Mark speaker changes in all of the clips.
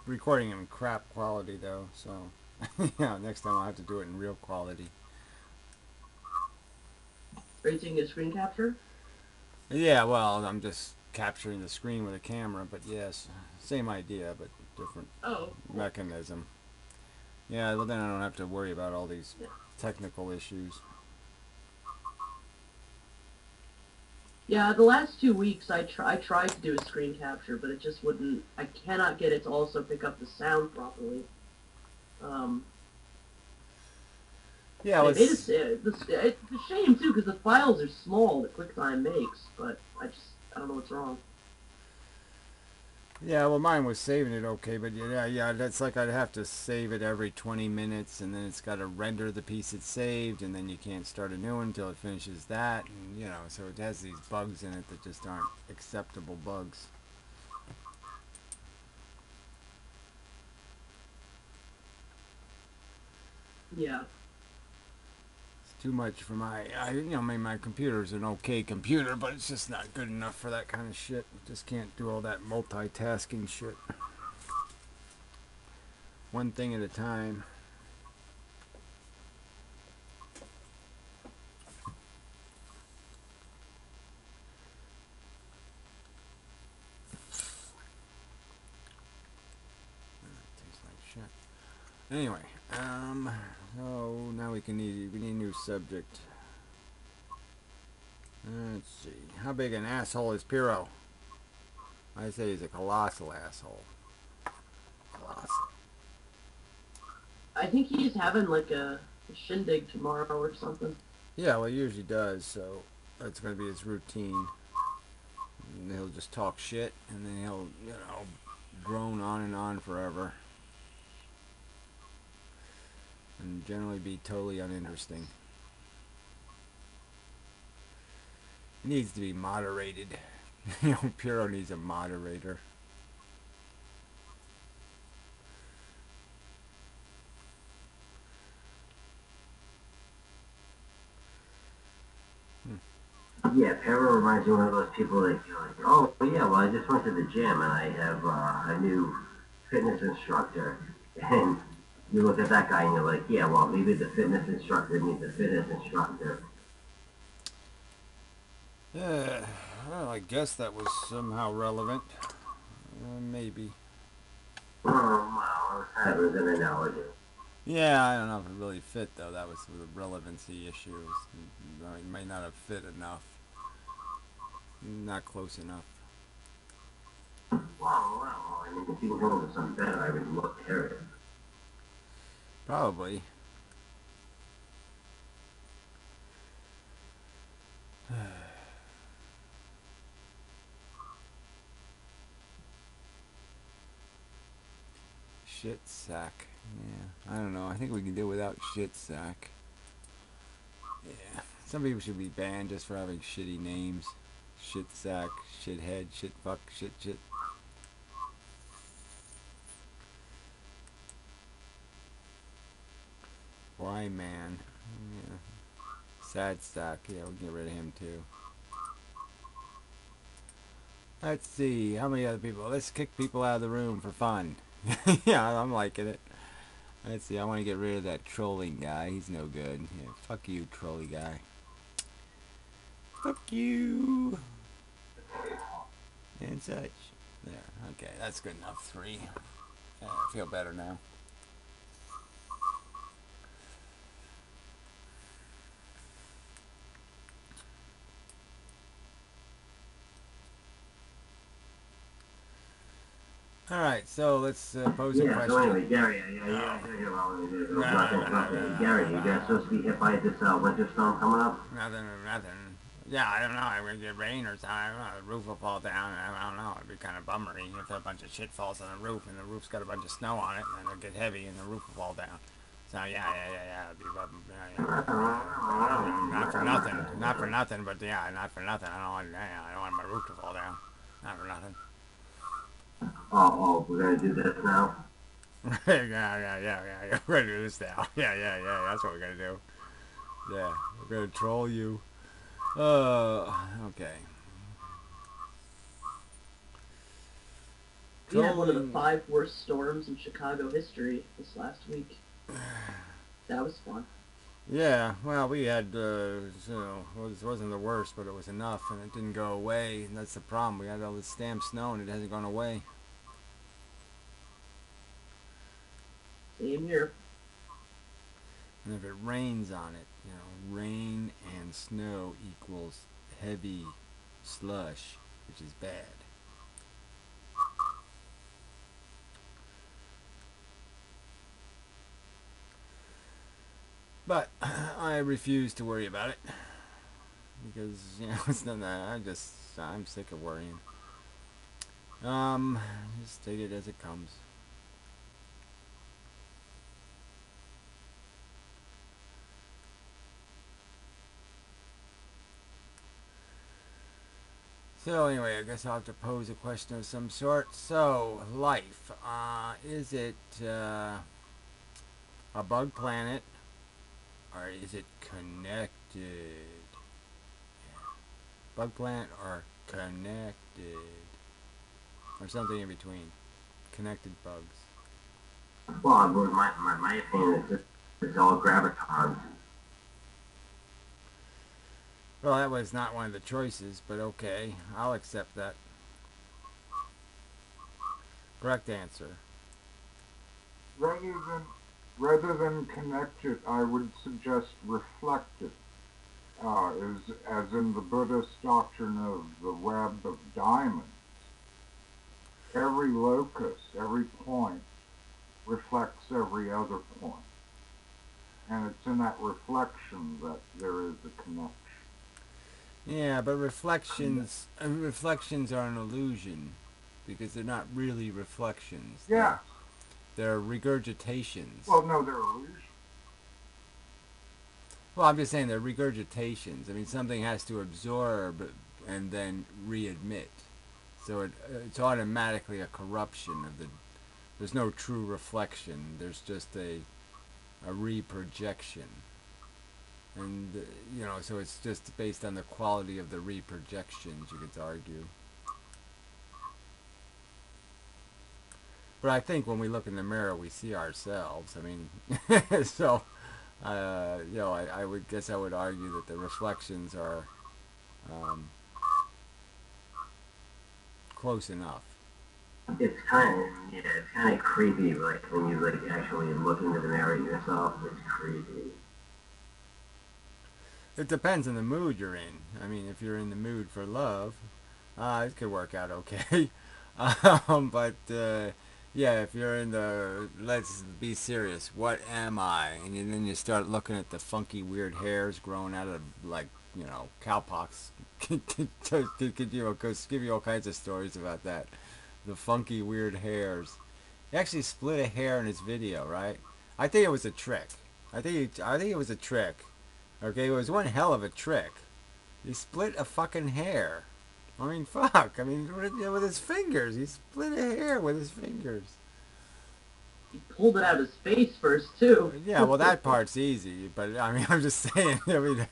Speaker 1: recording in crap quality though, so yeah, next time I'll have to do it in real quality.
Speaker 2: Are you taking a screen capture?
Speaker 1: Yeah, well, I'm just capturing the screen with a camera, but yes, same idea, but different
Speaker 2: Oh, cool.
Speaker 1: mechanism. Yeah, well then I don't have to worry about all these
Speaker 2: Yeah.
Speaker 1: technical issues.
Speaker 2: Yeah, the last 2 weeks I tried to do a screen capture, but it just wouldn't. I cannot get it to also pick up the sound properly. Um,
Speaker 1: Yeah,
Speaker 2: it's
Speaker 1: let's.
Speaker 2: it's a shame too because the files are small that QuickTime makes, but I don't know what's wrong.
Speaker 1: Yeah, well, mine was saving it okay, but yeah, that's like I'd have to save it every 20 minutes, and then it's got to render the piece it saved, and then you can't start a new one until it finishes that, and so it has these bugs in it that just aren't acceptable bugs.
Speaker 2: Yeah,
Speaker 1: It's too much for I mean, my computer's an okay computer, but it's just not good enough for that kind of shit. It just can't do all that multitasking shit. One thing at a time. Tastes like shit. Anyway, so now we need a new subject. Let's see. How big an asshole is Piro? I say he's a colossal asshole. Colossal.
Speaker 2: I think he's having like a shindig tomorrow or something.
Speaker 1: Yeah, well, he usually does, so that's going to be his routine. And he'll just talk shit, and then he'll, drone on and on forever. And generally be totally uninteresting. He needs to be moderated. Piro needs a moderator. Hmm.
Speaker 3: Yeah, Para reminds me of one of those people that you're like, oh yeah, well I just went to the gym and I have a new fitness instructor, and you look at that guy and you're like, yeah, well maybe the fitness instructor needs a fitness instructor.
Speaker 1: Yeah, well, I guess that was somehow relevant. Maybe.
Speaker 3: Well, that was an analogy.
Speaker 1: Yeah, I don't know if it really fit though. That was the relevancy issue. It might not have fit enough. Not close enough.
Speaker 3: I mean, if you were going to some better, I would love to hear it.
Speaker 1: Probably. Shit sack. Yeah, I don't know. I think we can do without shit sack. Yeah, some people should be banned just for having shitty names. Shit sack, shithead, shit fuck, shit shit. Why man? Yeah. Sad sack. Yeah, we'll get rid of him too. Let's see. How many other people? Let's kick people out of the room for fun. Yeah, I'm liking it. Let's see. I want to get rid of that trolling guy. He's no good. Yeah, fuck you, trolly guy. Fuck you. And such. There. Okay, that's good enough. 3. I feel better now. All right, so let's pose a
Speaker 3: Yeah, so
Speaker 1: question.
Speaker 3: anyway, Gary, Gary, you guys supposed to be hit by this winter storm coming up?
Speaker 1: Nothing, nothing. Yeah, I don't know. I would get rain or something. I don't know. The roof will fall down. I don't know. It'd be kind of bummery if a bunch of shit falls on the roof and the roof's got a bunch of snow on it, and then it'll get heavy and the roof will fall down. So yeah. It'd be, not for nothing. Not for nothing. But yeah, not for nothing. I don't want my roof to fall down. Not for nothing.
Speaker 3: Oh, we're gonna do this now?
Speaker 1: Yeah. We're gonna do this now. Yeah. That's what we're gonna do. Yeah, we're gonna troll you. Okay.
Speaker 2: We had one of the
Speaker 1: Trolling.
Speaker 2: 5 worst storms in Chicago history this last week. That was fun.
Speaker 1: Yeah, well, we had, it wasn't the worst, but it was enough, and it didn't go away. And that's the problem. We had all this damn snow, and it hasn't gone away.
Speaker 2: Same here.
Speaker 1: And if it rains on it, rain and snow equals heavy slush, which is bad. But I refuse to worry about it because it's not that. I'm sick of worrying. Just take it as it comes. So anyway, I guess I'll have to pose a question of some sort. So, life, is it a bug planet, or is it connected? Bug planet or connected? Or something in between. Connected bugs.
Speaker 3: Well, my opinion is it's all gravitons.
Speaker 1: Well, that was not one of the choices, but okay. I'll accept that. Correct answer.
Speaker 4: Rather than rather than connected, I would suggest reflected. As in the Buddhist doctrine of the web of diamonds. Every locus, every point, reflects every other point. And it's in that reflection that there is a connection.
Speaker 1: Yeah, but reflections are an illusion because they're not really reflections.
Speaker 4: Yeah.
Speaker 1: They're regurgitations.
Speaker 4: Well, no, they're illusions.
Speaker 1: Well, I'm just saying they're regurgitations. I mean, something has to absorb and then readmit. So it's automatically a corruption of the. There's no true reflection. There's just a reprojection. And, so it's just based on the quality of the reprojections, you could argue. But I think when we look in the mirror, we see ourselves. I mean, so, I would guess I would argue that the reflections are close enough.
Speaker 3: It's kind of creepy. Like when you actually look into the mirror yourself, it's creepy.
Speaker 1: It depends on the mood you're in. I mean, if you're in the mood for love, it could work out okay. But yeah, if you're in the let's be serious, what am I? And then you start looking at the funky, weird hairs growing out of cowpox. Could give you all kinds of stories about that. The funky, weird hairs. He actually split a hair in his video, right? I think it was a trick. I think it was a trick. Okay, it was one hell of a trick. He split a fucking hair. I mean, fuck. I mean, with his fingers. He split a hair with his fingers.
Speaker 2: He pulled it out of his face first, too.
Speaker 1: Yeah, well, that part's easy. But, I mean, I'm just saying, I mean,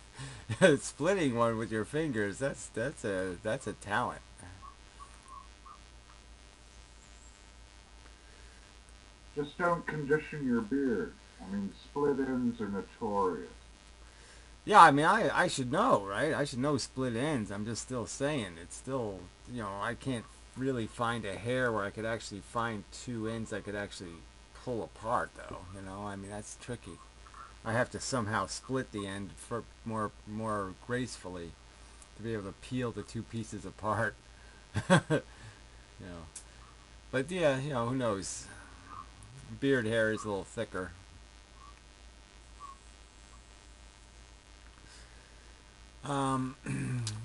Speaker 1: splitting one with your fingers, that's a talent.
Speaker 4: Just don't condition your beard. I mean, split ends are notorious.
Speaker 1: Yeah, I mean, I should know, right? I should know split ends. I'm just still saying. It's still, I can't really find a hair where I could actually find two ends I could actually pull apart, though. I mean, that's tricky. I have to somehow split the end for more gracefully to be able to peel the two pieces apart. But yeah, who knows? Beard hair is a little thicker.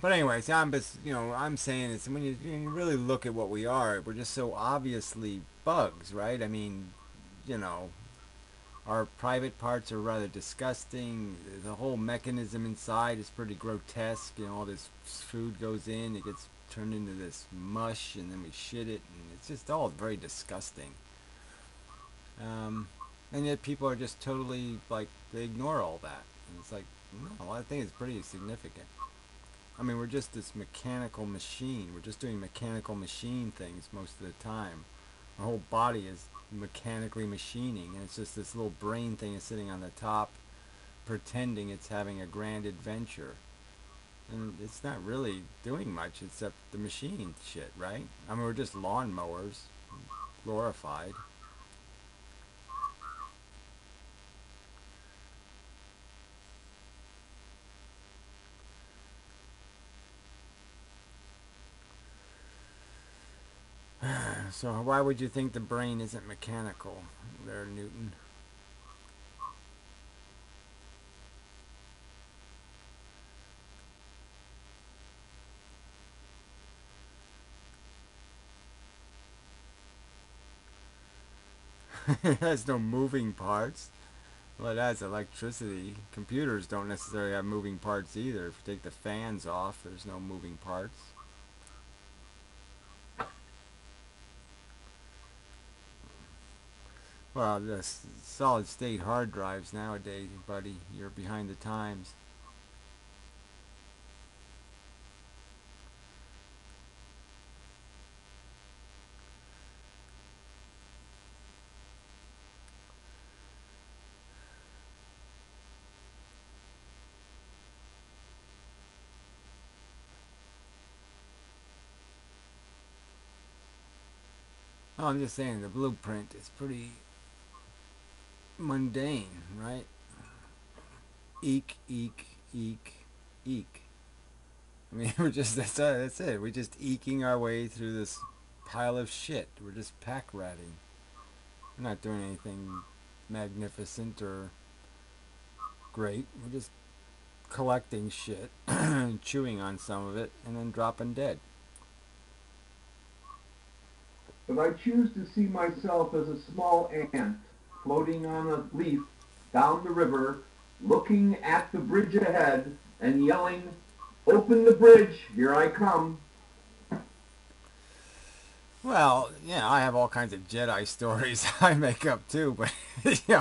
Speaker 1: But anyways, I'm saying is when you really look at what we are, we're just so obviously bugs, right? I mean, our private parts are rather disgusting. The whole mechanism inside is pretty grotesque. All this food goes in, it gets turned into this mush, and then we shit it, and it's just all very disgusting. And yet people are just totally they ignore all that, and it's like, no, I think it's pretty significant. I mean, we're just this mechanical machine. We're just doing mechanical machine things most of the time. The whole body is mechanically machining, and it's just this little brain thing is sitting on the top, pretending it's having a grand adventure. And it's not really doing much except the machine shit, right? I mean, we're just lawnmowers, glorified. So why would you think the brain isn't mechanical there, Newton? It has no moving parts. Well, it has electricity. Computers don't necessarily have moving parts either. If you take the fans off, there's no moving parts. Well, the solid state hard drives nowadays, buddy, you're behind the times. Oh, I'm just saying the blueprint is pretty mundane, right? Eek, eek, eek, eek. I mean, that's it. We're just eking our way through this pile of shit. We're just pack ratting. We're not doing anything magnificent or great. We're just collecting shit, chewing on some of it, and then dropping dead.
Speaker 5: But I choose to see myself as a small ant floating on a leaf down the river, looking at the bridge ahead and yelling, "Open the bridge, here I come."
Speaker 1: Well, yeah, I have all kinds of Jedi stories I make up too, but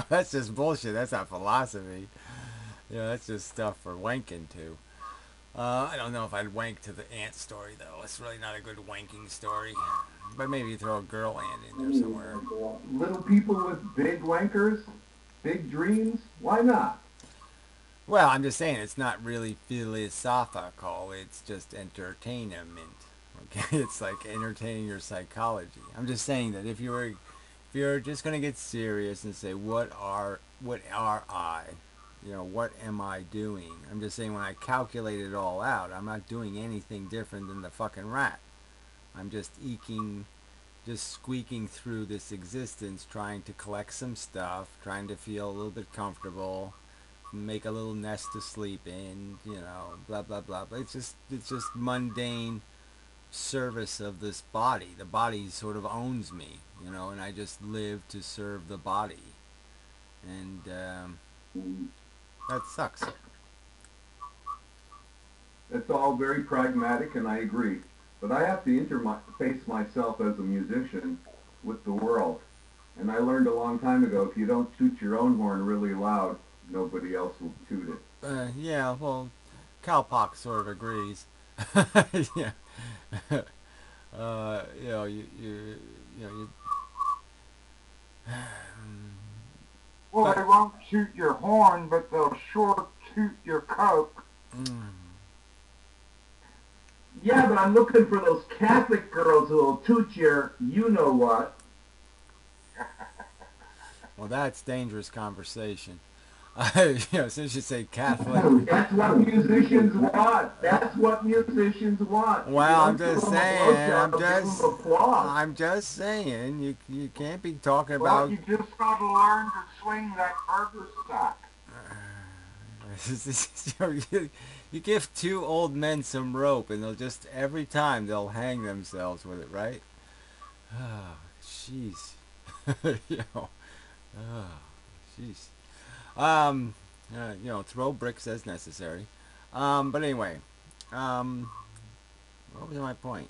Speaker 1: that's just bullshit. That's not philosophy. That's just stuff for wanking to. I don't know if I'd wank to the ant story though. It's really not a good wanking story. But maybe throw a girl ant in there somewhere.
Speaker 5: Little people with big wankers, big dreams, why not?
Speaker 1: Well, I'm just saying it's not really philosophical. It's just entertainment. Okay, it's like entertaining your psychology. I'm just saying that if you're just gonna get serious and say what are I, what am I doing? I'm just saying when I calculate it all out, I'm not doing anything different than the fucking rat. I'm just squeaking through this existence, trying to collect some stuff, trying to feel a little bit comfortable, make a little nest to sleep in, blah blah blah. But it's just mundane service of this body. The body sort of owns me, and I just live to serve the body, and that sucks.
Speaker 5: It's all very pragmatic, and I agree. But I have to interface myself as a musician with the world. And I learned a long time ago, if you don't toot your own horn really loud, nobody else will toot it.
Speaker 1: Yeah, well, Cowpox sort of agrees. Yeah. You.
Speaker 4: Well,
Speaker 1: But
Speaker 4: they won't toot your horn, but they'll sure toot your coke.
Speaker 5: Yeah, but I'm looking for those Catholic girls who'll toot your you-know-what.
Speaker 1: well, that's dangerous conversation. Since you say Catholic.
Speaker 5: That's what musicians want. That's what musicians want.
Speaker 1: Well, I'm just saying, you can't be talking
Speaker 4: Well,
Speaker 1: about.
Speaker 4: you just gotta learn to swing that burger stack.
Speaker 1: You give two old men some rope, and they'll just every time they'll hang themselves with it, right? Oh, jeez. Oh, jeez. Throw bricks as necessary. But anyway, what was my point?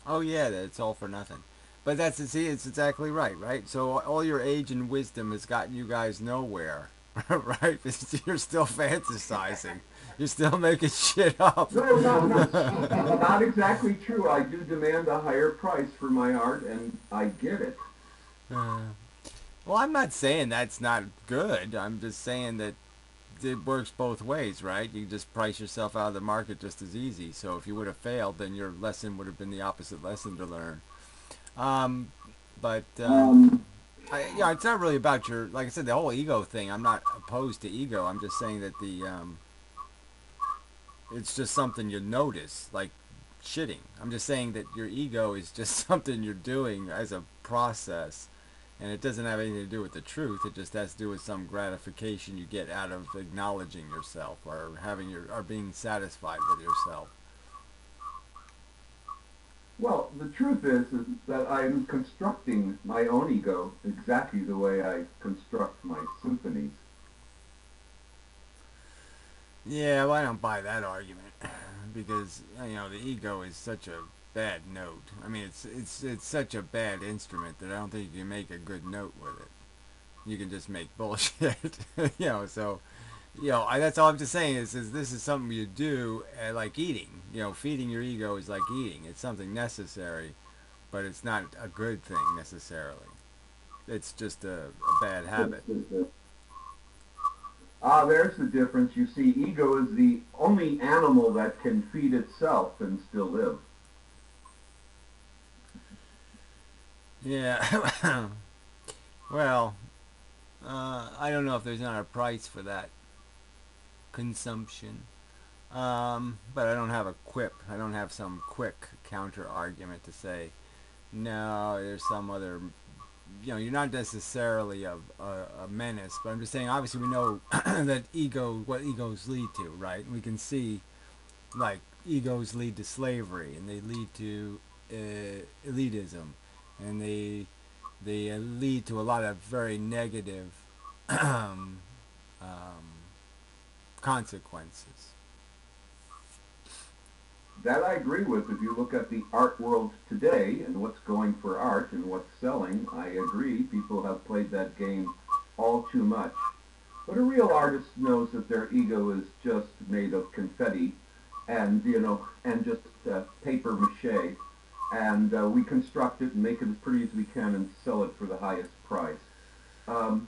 Speaker 1: Oh yeah, that it's all for nothing. But it's exactly right? So all your age and wisdom has gotten you guys nowhere, right? You're still fantasizing. You're still making shit up.
Speaker 5: No, not exactly true. I do demand a higher price for my art, and I get it.
Speaker 1: Well, I'm not saying that's not good. I'm just saying that it works both ways, right? You just price yourself out of the market just as easy. So if you would have failed, then your lesson would have been the opposite lesson to learn. Um, but it's not really about your, like I said, the whole ego thing. I'm not opposed to ego. I'm just saying that it's just something you notice, like shitting. I'm just saying that your ego is just something you're doing as a process, and it doesn't have anything to do with the truth. It just has to do with some gratification you get out of acknowledging yourself or or being satisfied with yourself.
Speaker 5: Well, the truth is that I'm constructing my own ego exactly the way I construct my symphonies.
Speaker 1: Yeah, well, I don't buy that argument because the ego is such a bad note. I mean, it's such a bad instrument that I don't think you can make a good note with it. You can just make bullshit. So that's all I'm just saying is this is something you do like eating. Feeding your ego is like eating. It's something necessary, but it's not a good thing necessarily. It's just a bad habit.
Speaker 5: There's the difference. You see, ego is the only animal that can feed itself and still live.
Speaker 1: Yeah. Well, I don't know if there's not a price for that consumption. But I don't have a quip. I don't have some quick counter argument to say, no, there's some other. You're not necessarily a menace, but I'm just saying, obviously, we know that what egos lead to, right? We can see, like, egos lead to slavery, and they lead to elitism, and they lead to a lot of very negative um, consequences.
Speaker 5: That I agree with. If you look at the art world today and what's going for art and what's selling, I agree. People have played that game all too much. But a real artist knows that their ego is just made of confetti and, and just paper mache. And we construct it and make it as pretty as we can and sell it for the highest price. Um,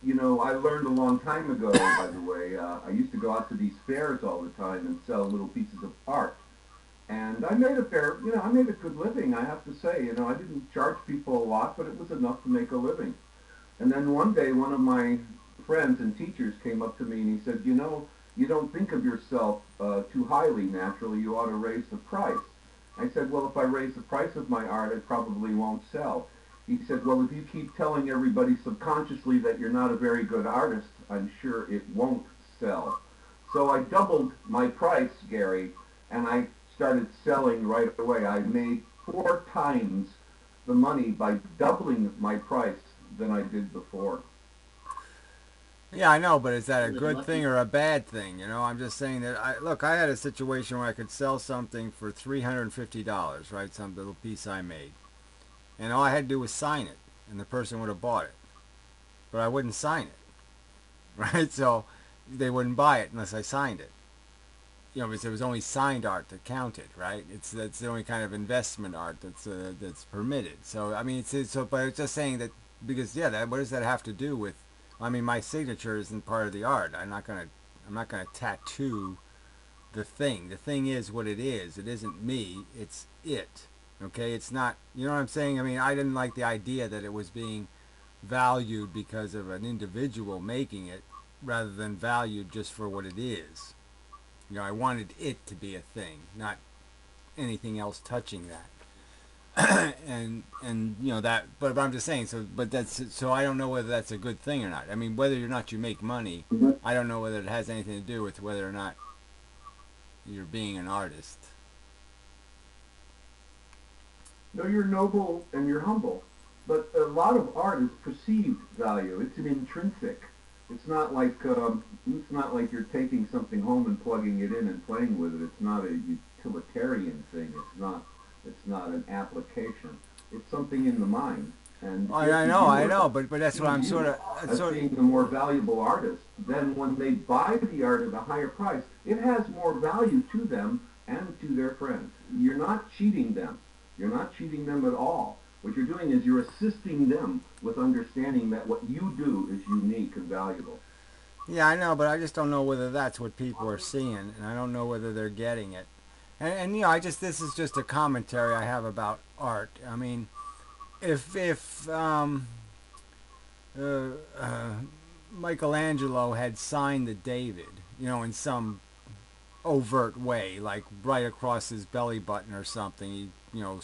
Speaker 5: I learned a long time ago, by the way, I used to go out to these fairs all the time and sell little pieces of art. And I made I made a good living, I have to say. I didn't charge people a lot, but it was enough to make a living. And then one day, one of my friends and teachers came up to me and he said, you don't think of yourself too highly naturally. You ought to raise the price. I said, well, if I raise the price of my art, it probably won't sell. He said, well, if you keep telling everybody subconsciously that you're not a very good artist, I'm sure it won't sell. So I doubled my price, Gary, and I started selling right away. I made 4 times the money by doubling my price than I did before.
Speaker 1: Yeah, I know, but is that a good thing or a bad thing? I'm just saying that I had a situation where I could sell something for $350, right? Some little piece I made. And all I had to do was sign it, and the person would have bought it. But I wouldn't sign it, right? So they wouldn't buy it unless I signed it. Because it was only signed art that counted, right? That's the only kind of investment art that's permitted. So I mean, but it's just saying that because what does that have to do with? I mean, my signature isn't part of the art. I'm not gonna tattoo the thing. The thing is what it is. It isn't me. It's it. Okay, it's not. You know what I'm saying? I mean, I didn't like the idea that it was being valued because of an individual making it, rather than valued just for what it is. I wanted it to be a thing, not anything else touching that. and that, but I'm just saying. So I don't know whether that's a good thing or not. I mean, whether or not you make money, I don't know whether it has anything to do with whether or not you're being an artist.
Speaker 5: No, you're noble and you're humble, but a lot of art is perceived value. It's an intrinsic. It's not like you're taking something home and plugging it in and playing with it. It's not a utilitarian thing. It's not an application. It's something in the mind. And
Speaker 1: I
Speaker 5: if
Speaker 1: know,
Speaker 5: you
Speaker 1: but that's what I'm sort of,
Speaker 5: as being the more valuable artist, then when they buy the art at a higher price, it has more value to them and to their friends. You're not cheating them. You're not cheating them at all. What you're doing is you're assisting them with understanding that what you do is unique and valuable.
Speaker 1: yeah, I know, but I just don't know whether that's what people are seeing, and I don't know whether they're getting it. And you know, this is just a commentary I have about art. I mean, if uh, uh, Michelangelo had signed the David, you know, in some overt way, like right across his belly button or something, he, you know,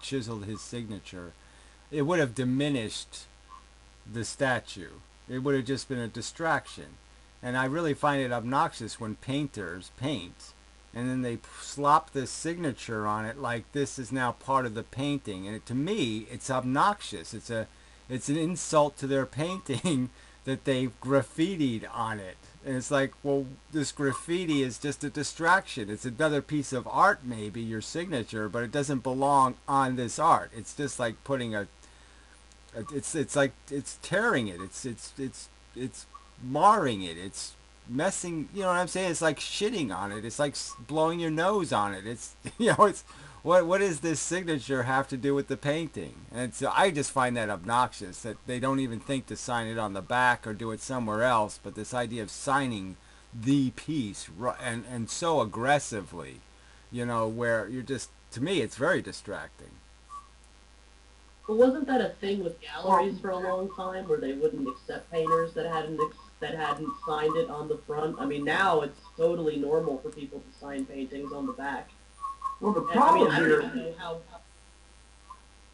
Speaker 1: chiseled his signature, it would have diminished the statue. It would have just been a distraction. And I really find it obnoxious when painters paint and then they slop this signature on it like this is now part of the painting. And to me, it's obnoxious. It's an insult to their painting that they've graffitied on it. And it's like, well, this graffiti is just a distraction. It's another piece of art, maybe, your signature, but it doesn't belong on this art. It's just like putting it's like it's tearing it. It's marring it. It's messing. You know what I'm saying? It's like shitting on it. It's like blowing your nose on it. It's it's what does this signature have to do with the painting? And so I just find that obnoxious that they don't even think to sign it on the back or do it somewhere else. But this idea of signing the piece and so aggressively, where you're just, to me, it's very distracting.
Speaker 2: But wasn't that a thing with
Speaker 4: Well,
Speaker 2: galleries for a long time, where they wouldn't accept painters that hadn't signed it on the front? I mean, now it's totally normal for people to sign paintings on the back.
Speaker 5: Well, the
Speaker 2: And, I mean,
Speaker 5: problem
Speaker 2: I don't
Speaker 5: here,
Speaker 2: even know how.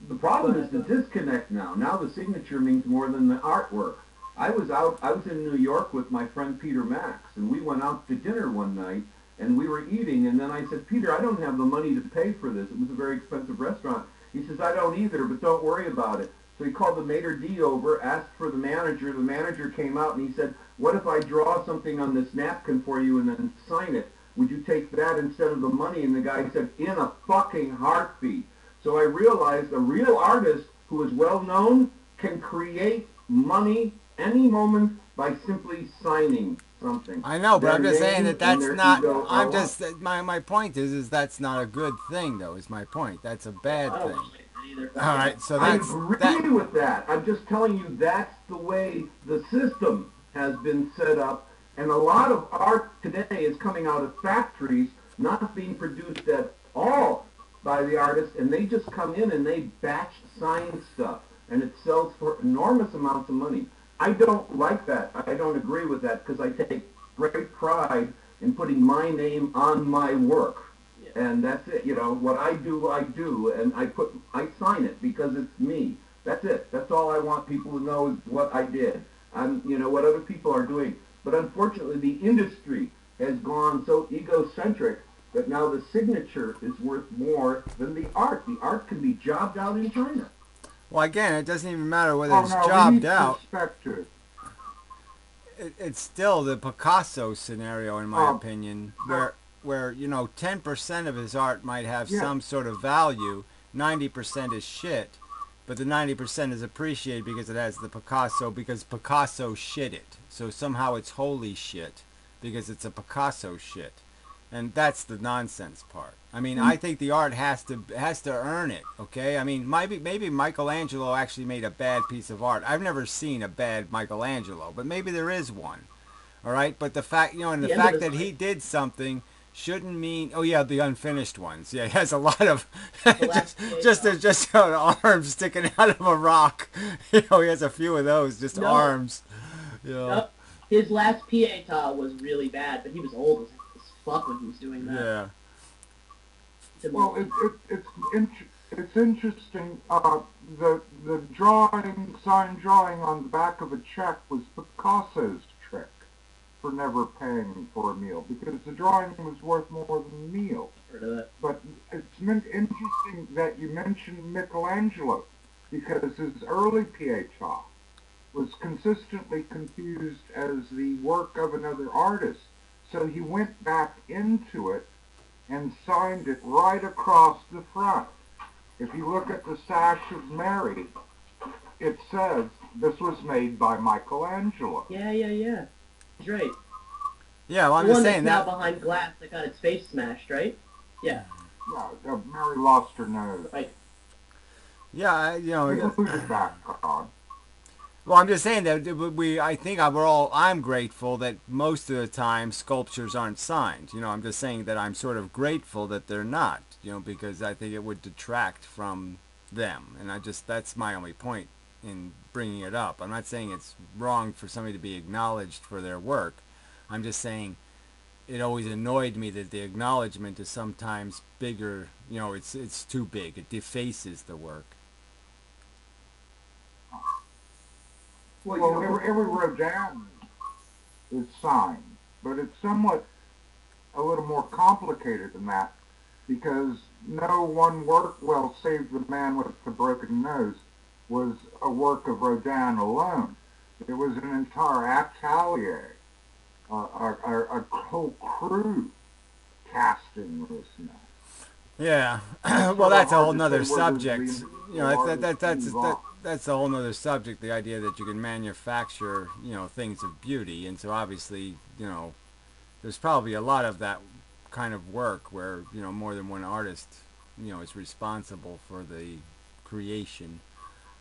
Speaker 5: the problem is the disconnect now. Now the signature means more than the artwork. I was in New York with my friend Peter Max, and we went out to dinner one night, and we were eating, and then I said, Peter, I don't have the money to pay for this. It was a very expensive restaurant. He says, I don't either, but don't worry about it. So he called the maitre d' over, asked for the manager. The manager came out, and he said, what if I draw something on this napkin for you and then sign it? Would you take that instead of the money? And the guy said, in a fucking heartbeat. So I realized a real artist who is well known can create money any moment by simply signing something.
Speaker 1: I know, but
Speaker 5: Their
Speaker 1: I'm just saying
Speaker 5: name
Speaker 1: that
Speaker 5: and
Speaker 1: that's
Speaker 5: their
Speaker 1: not.
Speaker 5: ego
Speaker 1: I'm
Speaker 5: are
Speaker 1: just my point is that's not a good thing, though. Is my point. That's a bad
Speaker 2: I don't
Speaker 1: thing.
Speaker 2: understand that either.
Speaker 1: All right, so
Speaker 5: I
Speaker 1: that's
Speaker 5: agree
Speaker 1: that.
Speaker 5: with that. I'm just telling you that's the way the system has been set up. And a lot of art today is coming out of factories, not being produced at all by the artists, and they just come in and they batch sign stuff, and it sells for enormous amounts of money. I don't like that. I don't agree with that because I take great pride in putting my name on my work.
Speaker 2: Yeah.
Speaker 5: And that's it. What I do, and I sign it because it's me. That's it. That's all I want people to know is what I did. What other people are doing. But unfortunately, the industry has gone so egocentric that now the signature is worth more than the art. The art can be jobbed out in China.
Speaker 1: Well, again, it doesn't even matter whether
Speaker 4: oh
Speaker 1: it's
Speaker 4: no, we
Speaker 1: jobbed
Speaker 4: need
Speaker 1: out.
Speaker 4: perspective.
Speaker 1: It's still the Picasso scenario, in my
Speaker 4: Oh,
Speaker 1: opinion,
Speaker 4: no.
Speaker 1: where 10% of his art might have
Speaker 4: Yeah.
Speaker 1: some sort of value, 90% is shit, but the 90% is appreciated because it has the Picasso, because Picasso shit it. So somehow it's holy shit because it's a Picasso shit. And that's the nonsense part. I mean, I think the art has to earn it. Okay, I mean, maybe Michelangelo actually made a bad piece of art. I've never seen a bad Michelangelo, but maybe there is one. All right, but the fact, and the
Speaker 2: The end
Speaker 1: fact
Speaker 2: of his
Speaker 1: that he
Speaker 2: life.
Speaker 1: did something shouldn't mean. Oh yeah, the unfinished ones. Yeah, he has a lot of
Speaker 2: The last
Speaker 1: just an arm sticking out of a rock. He has a few of those, just
Speaker 2: No.
Speaker 1: arms.
Speaker 2: Yep. His last Pietà was really bad, but he was old as fuck when he was doing that.
Speaker 1: Yeah.
Speaker 4: Well, it's interesting. The sign drawing on the back of a check was Picasso's trick for never paying for a meal because the drawing was worth more than the meal.
Speaker 2: Heard of that.
Speaker 4: But it's interesting that you mentioned Michelangelo because his early Pietà was consistently confused as the work of another artist. So he went back into it and signed it right across the front. If you look at the Sash of Mary, it says this was made by Michelangelo.
Speaker 2: Yeah. He's right.
Speaker 1: Yeah, well, I'm
Speaker 2: The
Speaker 1: just
Speaker 2: one that's
Speaker 1: saying
Speaker 2: now
Speaker 1: that.
Speaker 2: behind glass that got its face smashed, right? Yeah,
Speaker 4: Yeah, Mary lost her nose.
Speaker 2: right.
Speaker 1: Yeah,
Speaker 4: Who's that, God?
Speaker 1: well, I'm just saying that I think I'm grateful that most of the time sculptures aren't signed. I'm just saying that I'm sort of grateful that they're not. Because I think it would detract from them, and that's my only point in bringing it up. I'm not saying it's wrong for somebody to be acknowledged for their work. I'm just saying it always annoyed me that the acknowledgement is sometimes bigger. It's too big. It defaces the work.
Speaker 5: Well,
Speaker 4: Well, every Rodin is signed, but it's somewhat a little more complicated than that because no one work, well, save the man with the broken nose, was a work of Rodin alone. It was an entire atelier, a whole crew casting this now.
Speaker 1: Yeah,
Speaker 4: It's
Speaker 1: well,
Speaker 4: sort of
Speaker 1: that's a whole
Speaker 4: hard to
Speaker 1: nother
Speaker 4: say whether
Speaker 1: subject.
Speaker 4: the artist involved.
Speaker 1: That's a whole nother subject. The idea that you can manufacture, things of beauty, and so obviously, there's probably a lot of that kind of work where more than one artist, is responsible for the creation.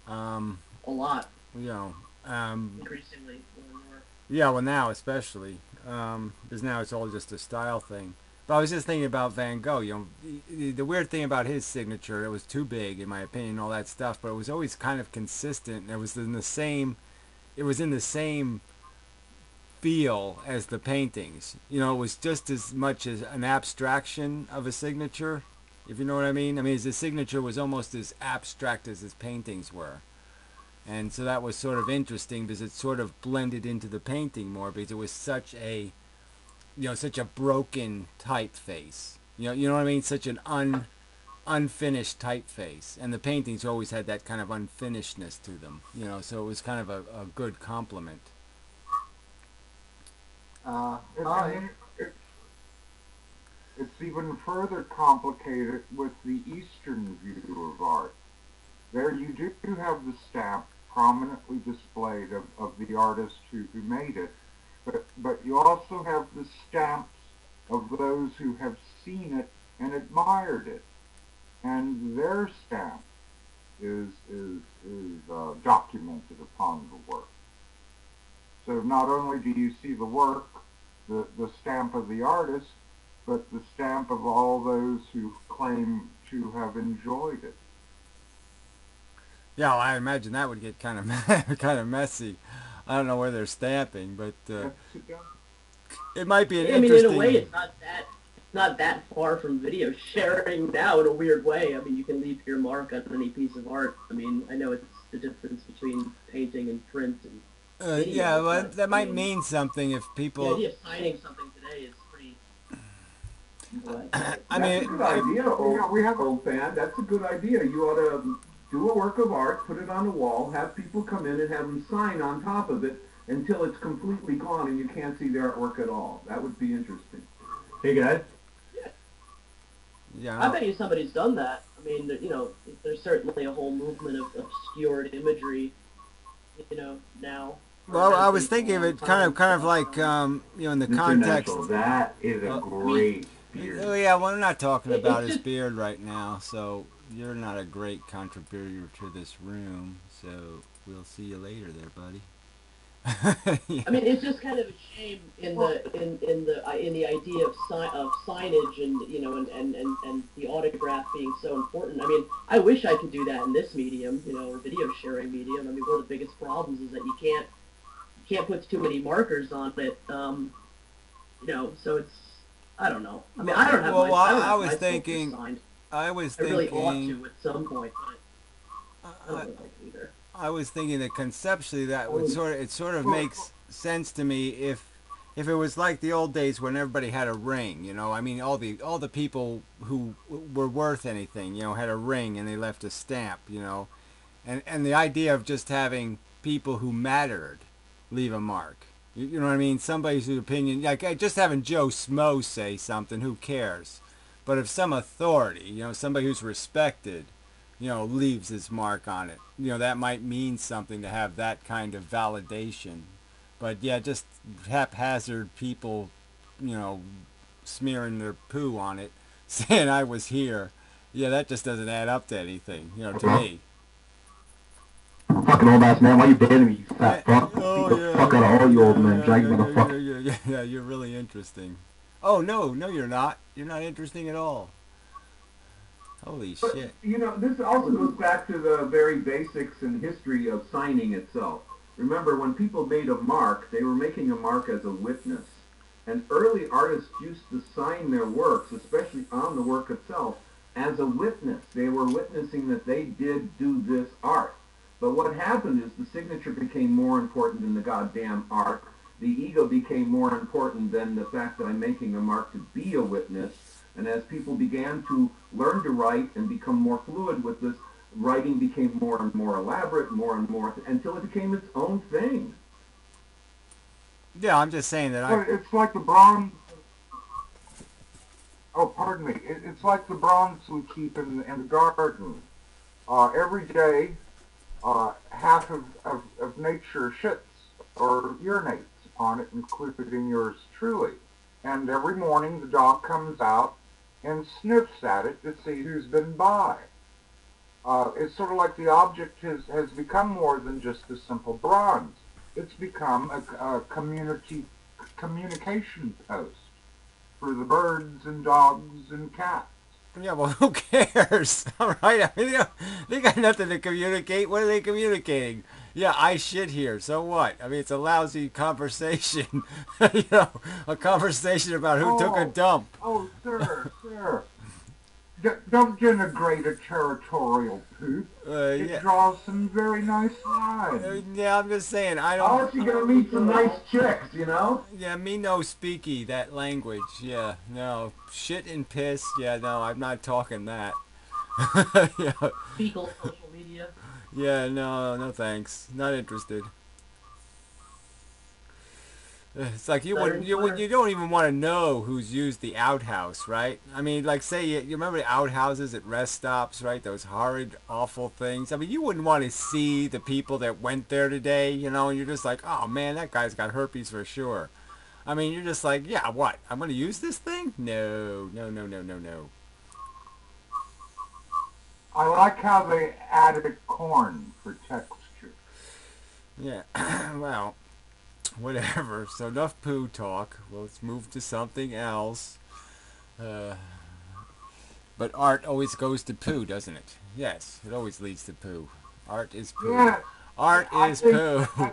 Speaker 1: Um,
Speaker 2: A lot,
Speaker 1: you know, um,
Speaker 2: increasingly more and more.
Speaker 1: yeah, well now especially, because now it's all just a style thing. But I was just thinking about Van Gogh. The weird thing about his signature, it was too big, in my opinion, all that stuff. But it was always kind of consistent. It was in the same. It was in the same feel as the paintings. It was just as much as an abstraction of a signature, if you know what I mean. I mean, his signature was almost as abstract as his paintings were. And so that was sort of interesting because it sort of blended into the painting more because it was such a such a broken typeface. You know what I mean? Such an unfinished typeface, and the paintings always had that kind of unfinishedness to them. So it was kind of a good compliment.
Speaker 4: It's even further complicated with the Eastern view of art. There you do have the stamp prominently displayed of the artist who made it, but you also have the stamps of those who have seen it and admired it, and their stamp is documented upon the work. So not only do you see the work, the stamp of the artist, but the stamp of all those who claim to have enjoyed it.
Speaker 1: Yeah, well, I imagine that would get kind of kind of messy. I don't know where they're stamping, but it might be an
Speaker 2: I mean, in a
Speaker 1: interesting.
Speaker 2: way, it's not that far from video sharing now in a weird way. I mean, you can leave your mark on any piece of art. I mean, I know it's the difference between painting and print and video,
Speaker 1: Yeah, well,
Speaker 2: but
Speaker 1: that
Speaker 2: I
Speaker 1: might
Speaker 2: mean,
Speaker 1: mean something if
Speaker 2: the
Speaker 1: people.
Speaker 2: idea of signing something today is pretty.
Speaker 1: I
Speaker 5: That's
Speaker 1: mean,
Speaker 5: a good idea, old fan. That's a good idea. You ought to do a work of art, put it on the wall, have people come in and have them sign on top of it until it's completely gone and you can't see the artwork at all. That would be interesting. Hey guys.
Speaker 1: yeah,
Speaker 2: I bet you somebody's done that. I mean, there's certainly a whole movement of obscured imagery, now.
Speaker 1: well, I was thinking of it kind of like in the context.
Speaker 3: That is a great beard.
Speaker 1: Oh yeah, well, I'm not talking
Speaker 2: It's
Speaker 1: about his
Speaker 2: just-
Speaker 1: beard right now, so you're not a great contributor to this room. So we'll see you later, there, buddy. Yeah.
Speaker 2: I mean, it's just kind of a shame in the idea of signage and the autograph being so important. I mean, I wish I could do that in this medium, or video sharing medium. I mean, one of the biggest problems is that you can't put too many markers on it. So it's, I don't know. I mean, I don't have
Speaker 1: Well,
Speaker 2: my, I don't
Speaker 1: I
Speaker 2: have
Speaker 1: was
Speaker 2: my
Speaker 1: thinking-
Speaker 2: sculpture signed.
Speaker 1: I was
Speaker 2: I really ought
Speaker 1: thinking.
Speaker 2: to at some point, but I
Speaker 1: I,
Speaker 2: don't like it either.
Speaker 1: I was thinking that conceptually that would sort of makes sense to me if it was like the old days when everybody had a ring. I mean, all the people who were worth anything, had a ring and they left a stamp. And the idea of just having people who mattered leave a mark. You know what I mean? Somebody's opinion, like just having Joe Smo say something, who cares? But if some authority, somebody who's respected, leaves his mark on it. That might mean something to have that kind of validation. But yeah, just haphazard people, you know, smearing their poo on it, saying I was here. Yeah, that just doesn't add up to anything, to me.
Speaker 6: Fucking old ass man, why you banning me, you
Speaker 1: Yeah.
Speaker 6: fat fuck? Beat
Speaker 1: Oh
Speaker 6: the
Speaker 1: yeah,
Speaker 6: fuck out of
Speaker 1: yeah,
Speaker 6: all you
Speaker 1: yeah,
Speaker 6: old men,
Speaker 1: yeah,
Speaker 6: drag
Speaker 1: yeah, yeah,
Speaker 6: motherfucker.
Speaker 1: yeah, yeah, yeah. You're really interesting. Oh no, no, you're not. You're not interesting at all. Holy
Speaker 5: But,
Speaker 1: shit.
Speaker 5: this also goes back to the very basics and history of signing itself. Remember, when people made a mark, they were making a mark as a witness. And early artists used to sign their works, especially on the work itself, as a witness. They were witnessing that they did do this art. But what happened is the signature became more important than the goddamn art. The ego became more important than the fact that I'm making a mark to be a witness. And as people began to learn to write and become more fluid with this, writing became more and more elaborate, more and more, until it became its own thing.
Speaker 1: Yeah, I'm just saying that
Speaker 4: But it's like the bronze. Oh, pardon me. It's like the bronze we keep in the garden. Every day, half of nature shits or urinates upon it, including yours truly. And every morning the dog comes out and sniffs at it to see who's been by. It's sort of like the object has become more than just a simple bronze. It's become a communication post for the birds and dogs and cats.
Speaker 1: Yeah, well, who cares? All right, I mean, they got nothing to communicate. What are they communicating? Yeah, I shit here. So what? I mean, it's a lousy conversation. A conversation about who took a
Speaker 4: Oh,
Speaker 1: dump.
Speaker 4: oh, sir. Don't denigrate a territorial poop. It
Speaker 1: Yeah,
Speaker 4: draws some very nice lines.
Speaker 1: yeah. I'm just saying. I don't.
Speaker 5: Oh, you're gonna meet some nice chicks.
Speaker 1: Yeah, me no speaky that language. Yeah, no shit and piss. Yeah, no, I'm not talking that. Yeah,
Speaker 2: Fecal social media.
Speaker 1: yeah, no, no, thanks. Not interested. It's like you
Speaker 2: Better
Speaker 1: wouldn't,
Speaker 2: and
Speaker 1: you would,
Speaker 2: better.
Speaker 1: you don't even want to know who's used the outhouse, right? I mean, like say you remember the outhouses at rest stops, right? Those horrid, awful things. I mean, you wouldn't want to see the people that went there today, and you're just like, oh man, that guy's got herpes for sure. I mean, you're just like, yeah, what? I'm gonna use this thing? No, no, no, no, no, no.
Speaker 4: I like how they added corn for texture.
Speaker 1: Yeah, well, whatever. So enough poo talk. Well, let's move to something else. Uh, But art always goes to poo, doesn't it? Yes, it always leads to poo. Art is poo.
Speaker 4: Yeah,
Speaker 1: Art
Speaker 4: I
Speaker 1: is
Speaker 4: think
Speaker 1: poo.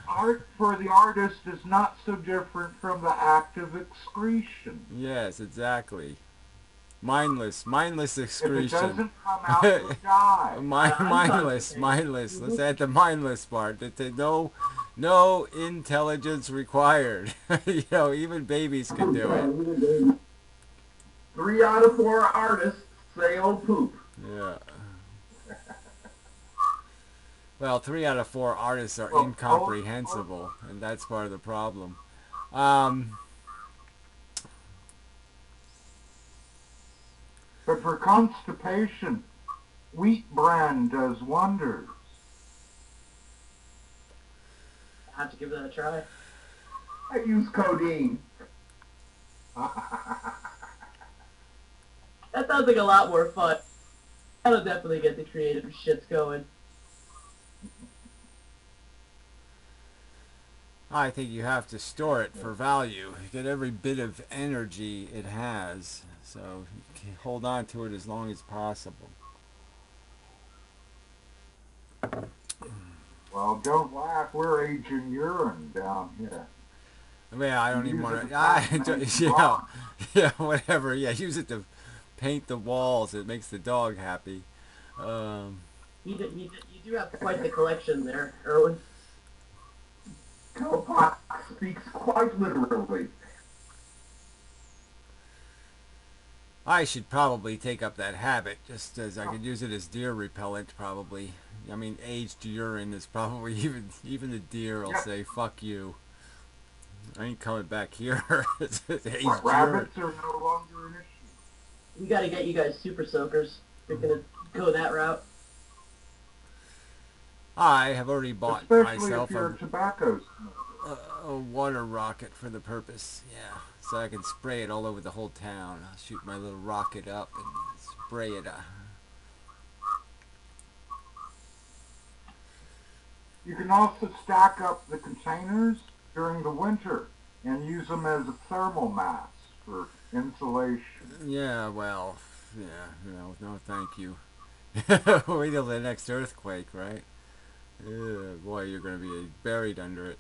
Speaker 4: art for the artist is not so different from the act of excretion.
Speaker 1: Yes, exactly. Mindless
Speaker 4: If it
Speaker 1: excretion.
Speaker 4: doesn't come out, you die.
Speaker 1: Mindless,
Speaker 2: constipated.
Speaker 1: mindless. Let's add the mindless part. No intelligence required. Even babies can do it.
Speaker 5: 3 out of 4 artists say oh poop.
Speaker 1: Yeah. Well, 3 out of 4 artists are
Speaker 4: Well,
Speaker 1: incomprehensible, and that's part of the problem. Um,
Speaker 4: but for constipation, wheat bran does wonders.
Speaker 2: I have to give that a try.
Speaker 5: I use codeine.
Speaker 2: That sounds like a lot more fun. That'll definitely get the creative shits going.
Speaker 1: I think you have to store it for value. Get every bit of energy it has, so you can hold on to it as long as possible.
Speaker 4: Well, don't laugh. We're aging urine down here.
Speaker 1: Yeah, I don't even
Speaker 4: Use
Speaker 1: want
Speaker 4: it
Speaker 1: to.
Speaker 4: to paint
Speaker 1: Yeah, yeah, whatever. Yeah, use it to paint the walls. It makes the dog happy. Um,
Speaker 2: You do have quite the collection there, Erwin.
Speaker 5: Cowpox speaks quite literally.
Speaker 1: I should probably take up that habit, just as I could use it as deer repellent. Probably. I mean, aged urine is probably even the deer will
Speaker 4: Yeah.
Speaker 1: say "fuck you." I ain't coming back here. It's aged urine.
Speaker 4: Rabbits are no longer an issue.
Speaker 2: We gotta get you guys super soakers. you're gonna go that route.
Speaker 1: I have already bought
Speaker 4: Especially if
Speaker 1: myself
Speaker 4: you're a tobacco smoker.
Speaker 1: a water rocket for the purpose. Yeah, so I can spray it all over the whole town. I'll shoot my little rocket up and spray it.
Speaker 4: You can also stack up the containers during the winter and use them as a thermal mass for insulation.
Speaker 1: Yeah, well, yeah, no, thank you. Wait till the next earthquake, right? Boy, you're gonna be buried under it.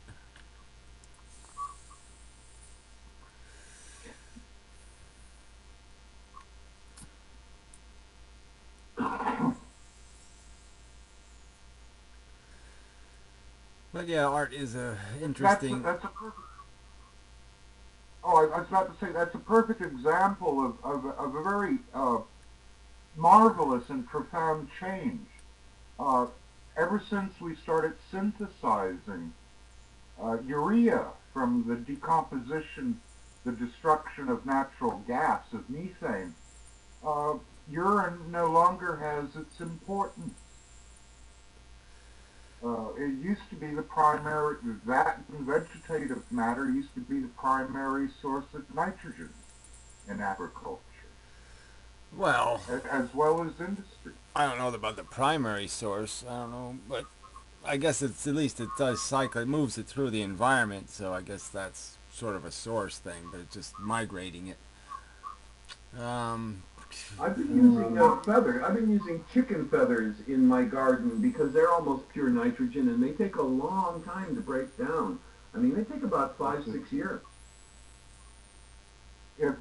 Speaker 1: But yeah, art is a interesting.
Speaker 4: That's a perfect. Oh, I was about to say that's a perfect example of a very marvelous and profound change. Uh, Ever since we started synthesizing urea from the decomposition, the destruction of natural gas, of methane, uh, urine no longer has its importance. It used to be the primary, that vegetative matter used to be the primary source of nitrogen in agriculture,
Speaker 1: Well,
Speaker 4: as well as industry.
Speaker 1: I don't know about the primary source. I don't know, but I guess it's at least it does cycle. It moves it through the environment, so I guess that's sort of a source thing. But it's just migrating it. Um,
Speaker 5: I've been using I've been using chicken feathers in my garden because they're almost pure nitrogen and they take a long time to break down. I mean, they take about 5, 6 years.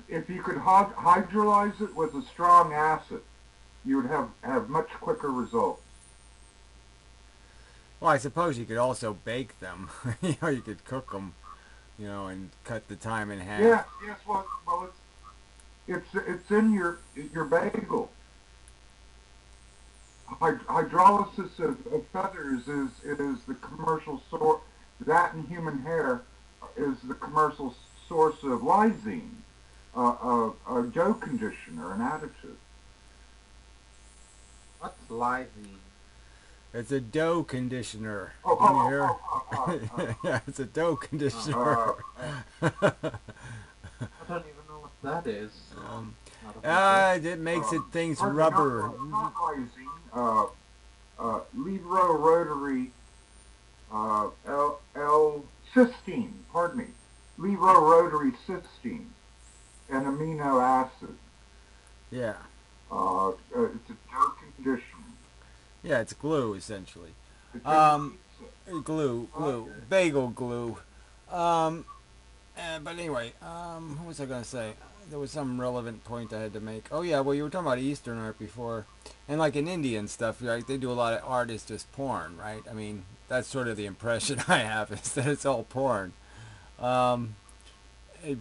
Speaker 4: If you could hydrolyze it with a strong acid, you would have much quicker results.
Speaker 1: well, I suppose you could also bake them. You could cook them. And cut the time in half.
Speaker 4: Yeah, yes, well, it's in your bagel. Hydrolysis of feathers is the commercial source. That in human hair is the commercial source of lysine, a dough conditioner, an additive.
Speaker 7: What's lysine?
Speaker 1: It's a dough conditioner.
Speaker 4: Oh,
Speaker 1: Can you
Speaker 4: oh,
Speaker 1: hear?
Speaker 4: oh, oh, oh, oh,
Speaker 1: Yeah, it's a dough conditioner.
Speaker 7: I don't even know what that is.
Speaker 1: um,
Speaker 7: Not a
Speaker 1: it makes it things
Speaker 4: pardon me,
Speaker 1: rubber.
Speaker 4: not lysine. Levo rotary cysteine. Pardon me, levo rotary cysteine, an amino acid.
Speaker 1: Yeah,
Speaker 4: It's a dough conditioner.
Speaker 1: yeah, it's glue essentially.
Speaker 4: It's
Speaker 1: Um,
Speaker 4: in
Speaker 1: glue,
Speaker 4: Okay.
Speaker 1: bagel glue. Um, but anyway, what was I gonna say? There was some relevant point I had to make. Oh yeah, well you were talking about Eastern art before, and like in Indian stuff, right? They do a lot of art is just porn, right? I mean, that's sort of the impression I have is that it's all porn. Um,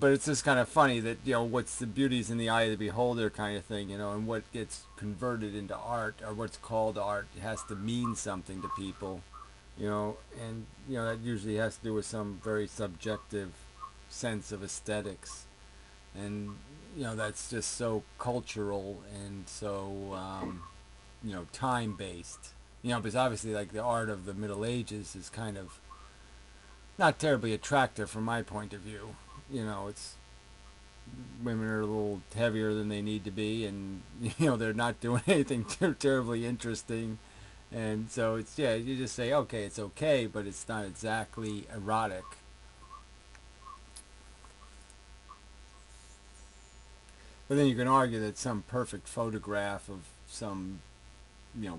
Speaker 1: but it's just kind of funny that what's the beauty's in the eye of the beholder kind of thing, and what gets converted into art or what's called art has to mean something to people, and that usually has to do with some very subjective sense of aesthetics, and that's just so cultural and so time based. Because obviously like the art of the Middle Ages is kind of not terribly attractive from my point of view. It's women are a little heavier than they need to be, and they're not doing anything too terribly interesting, and so it's you just say okay, it's okay, but it's not exactly erotic. But then you can argue that some perfect photograph of some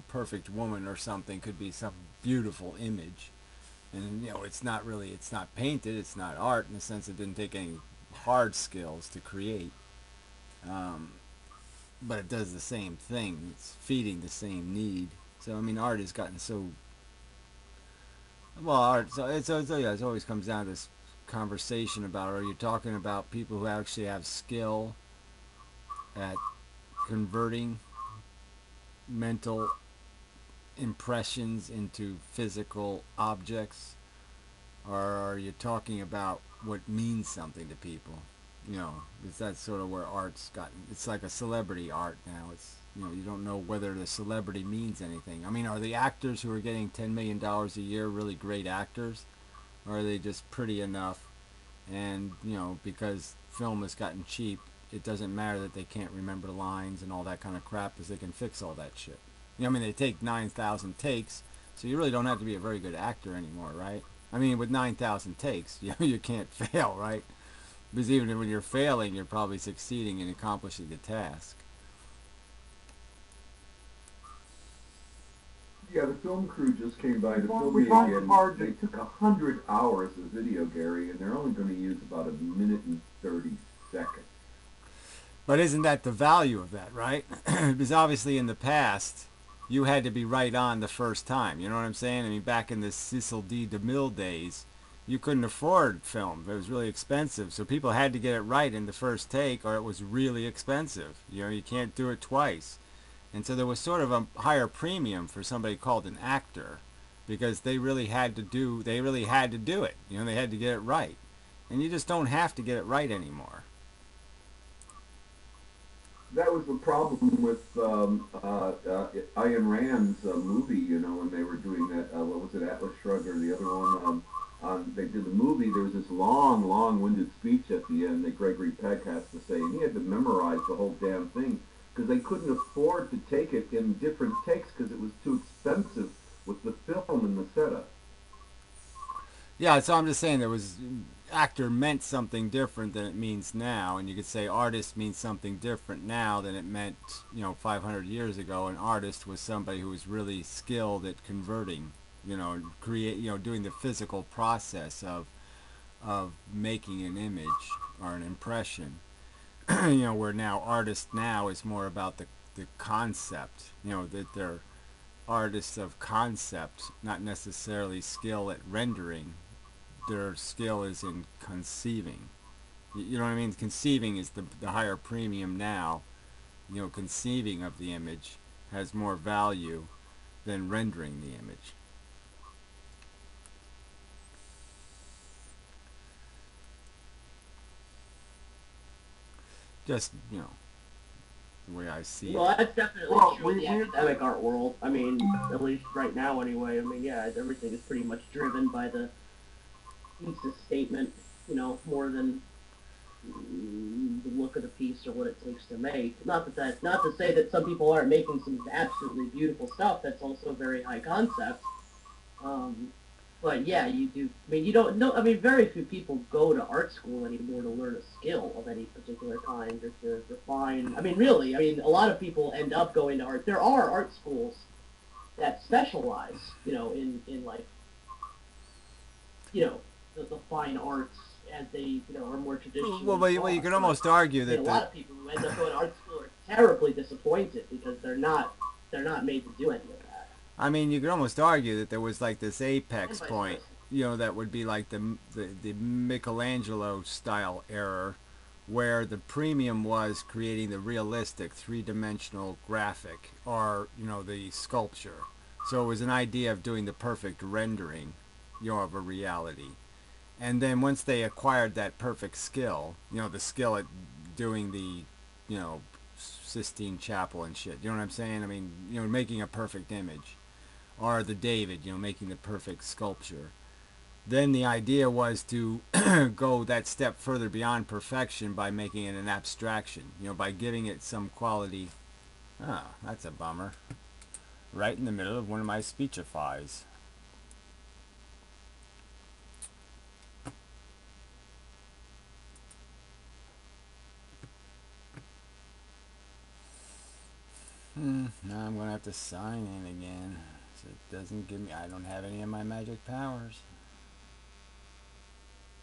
Speaker 1: perfect woman or something could be some beautiful image, and it's not painted, it's not art in the sense it didn't take any hard skills to create, um, but it does the same thing. It's feeding the same need. So I mean, art has gotten so well. Art, yeah, it always comes down to this conversation about: are you talking about people who actually have skill at converting mental impressions into physical objects, or are you talking about what means something to people? Because that's sort of where art's gotten. It's like a celebrity art now. It's you don't know whether the celebrity means anything. I mean, are the actors who are getting $10 million a year really great actors? Or are they just pretty enough? And, because film has gotten cheap, it doesn't matter that they can't remember lines and all that kind of crap because they can fix all that shit. I mean, they take 9,000 takes, so you really don't have to be a very good actor anymore, right? I mean, with 9,000 takes, you can't fail, right? Because even when you're failing, you're probably succeeding in accomplishing the task.
Speaker 5: Yeah, the film crew just came by to film
Speaker 4: we
Speaker 5: me
Speaker 4: find it
Speaker 5: again.
Speaker 4: hard
Speaker 5: They
Speaker 4: to-
Speaker 5: took 100 hours of video, Gary, and they're only going to use about a minute and 30 seconds.
Speaker 1: But isn't that the value of that, right? Because obviously in the past, you had to be right on the first time. You know what I'm saying? I mean, back in the Cecil D. DeMille days, you couldn't afford film. It was really expensive. So people had to get it right in the first take or it was really expensive. You can't do it twice. And so there was sort of a higher premium for somebody called an actor because they really had to do it. They had to get it right. And you just don't have to get it right anymore.
Speaker 5: That was the problem with Ayn Rand's movie, when they were doing that, what was it, Atlas Shrugged or the other one? They did the movie, there was this long, long-winded speech at the end that Gregory Peck has to say, and he had to memorize the whole damn thing because they couldn't afford to take it in different takes because it was too expensive with the film and the setup.
Speaker 1: Yeah, so I'm just saying there was actor meant something different than it means now, and you could say artist means something different now than it meant 500 years ago. An artist was somebody who was really skilled at converting, create, doing the physical process of making an image or an impression. Where now artist now is more about the concept, that they're artists of concept, not necessarily skill at rendering. Their skill is in conceiving. You know what I mean? Conceiving is the higher premium now. Conceiving of the image has more value than rendering the image. Just, the way I see
Speaker 2: Well,
Speaker 1: it.
Speaker 2: that's definitely
Speaker 4: Well,
Speaker 2: true in
Speaker 4: we-
Speaker 2: the
Speaker 4: we-
Speaker 2: academic art world. I mean, at least right now, anyway. I mean, yeah, everything is pretty much driven by the thesis statement, more than the look of the piece or what it takes to make. Not to say that some people aren't making some absolutely beautiful stuff. That's also very high concept. But yeah, you do. I mean, you don't know. I mean, very few people go to art school anymore to learn a skill of any particular kind or to refine. I mean, really. I mean, a lot of people end up going to art. There are art schools that specialize, in like, the fine arts as they, are more traditional.
Speaker 1: Well, you can almost argue that
Speaker 2: a lot of people who end up going to art school are terribly disappointed because they're not made to do any of that.
Speaker 1: I mean, you could almost argue that there was like this apex
Speaker 2: And vice
Speaker 1: point,
Speaker 2: versa.
Speaker 1: that would be like the Michelangelo style error, where the premium was creating the realistic three-dimensional graphic or, the sculpture. So it was an idea of doing the perfect rendering, of a reality. And then once they acquired that perfect skill, the skill at doing the, Sistine Chapel and shit, you know what I'm saying? I mean, making a perfect image. Or the David, making the perfect sculpture. Then the idea was to go that step further beyond perfection by making it an abstraction, by giving it some quality. Oh, that's a bummer. Right in the middle of one of my speechifies. Now I'm going to have to sign in again. So it doesn't give me, I don't have any of my magic powers.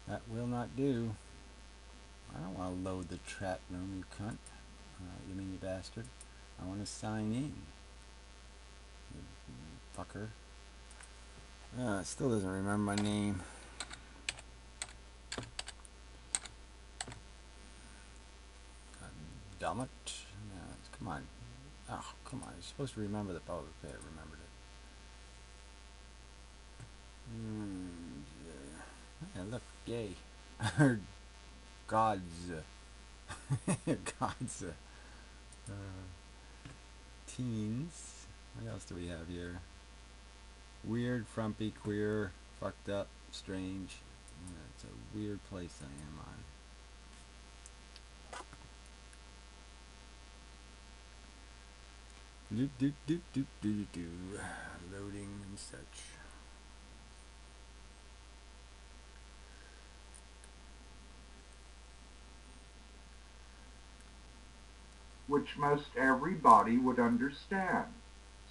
Speaker 1: That will not do. I don't want to load the chat room, you cunt. You mean you bastard? I want to sign in. You fucker. It still doesn't remember my name. Damn it. Come on. Oh, come on. You're supposed to remember the power. Okay, I remembered it. Yeah, look, yay. Gods. Gods. teens. What else do we have here? Weird, frumpy, queer, fucked up, strange. It's a weird place I am on. Loading and such.
Speaker 4: Which most everybody would understand.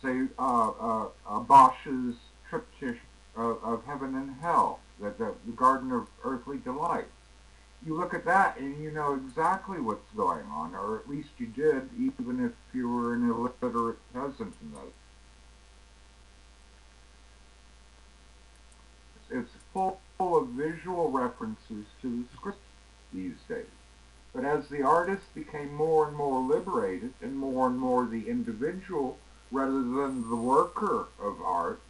Speaker 4: Say, Bosch's triptych of Heaven and Hell, the Garden of Earthly Delight. You look at that and you know exactly what's going on, or at least you did, even if you were an illiterate peasant in those. It's full of visual references to the script these days. But as the artist became more and more liberated and more the individual rather than the worker of art,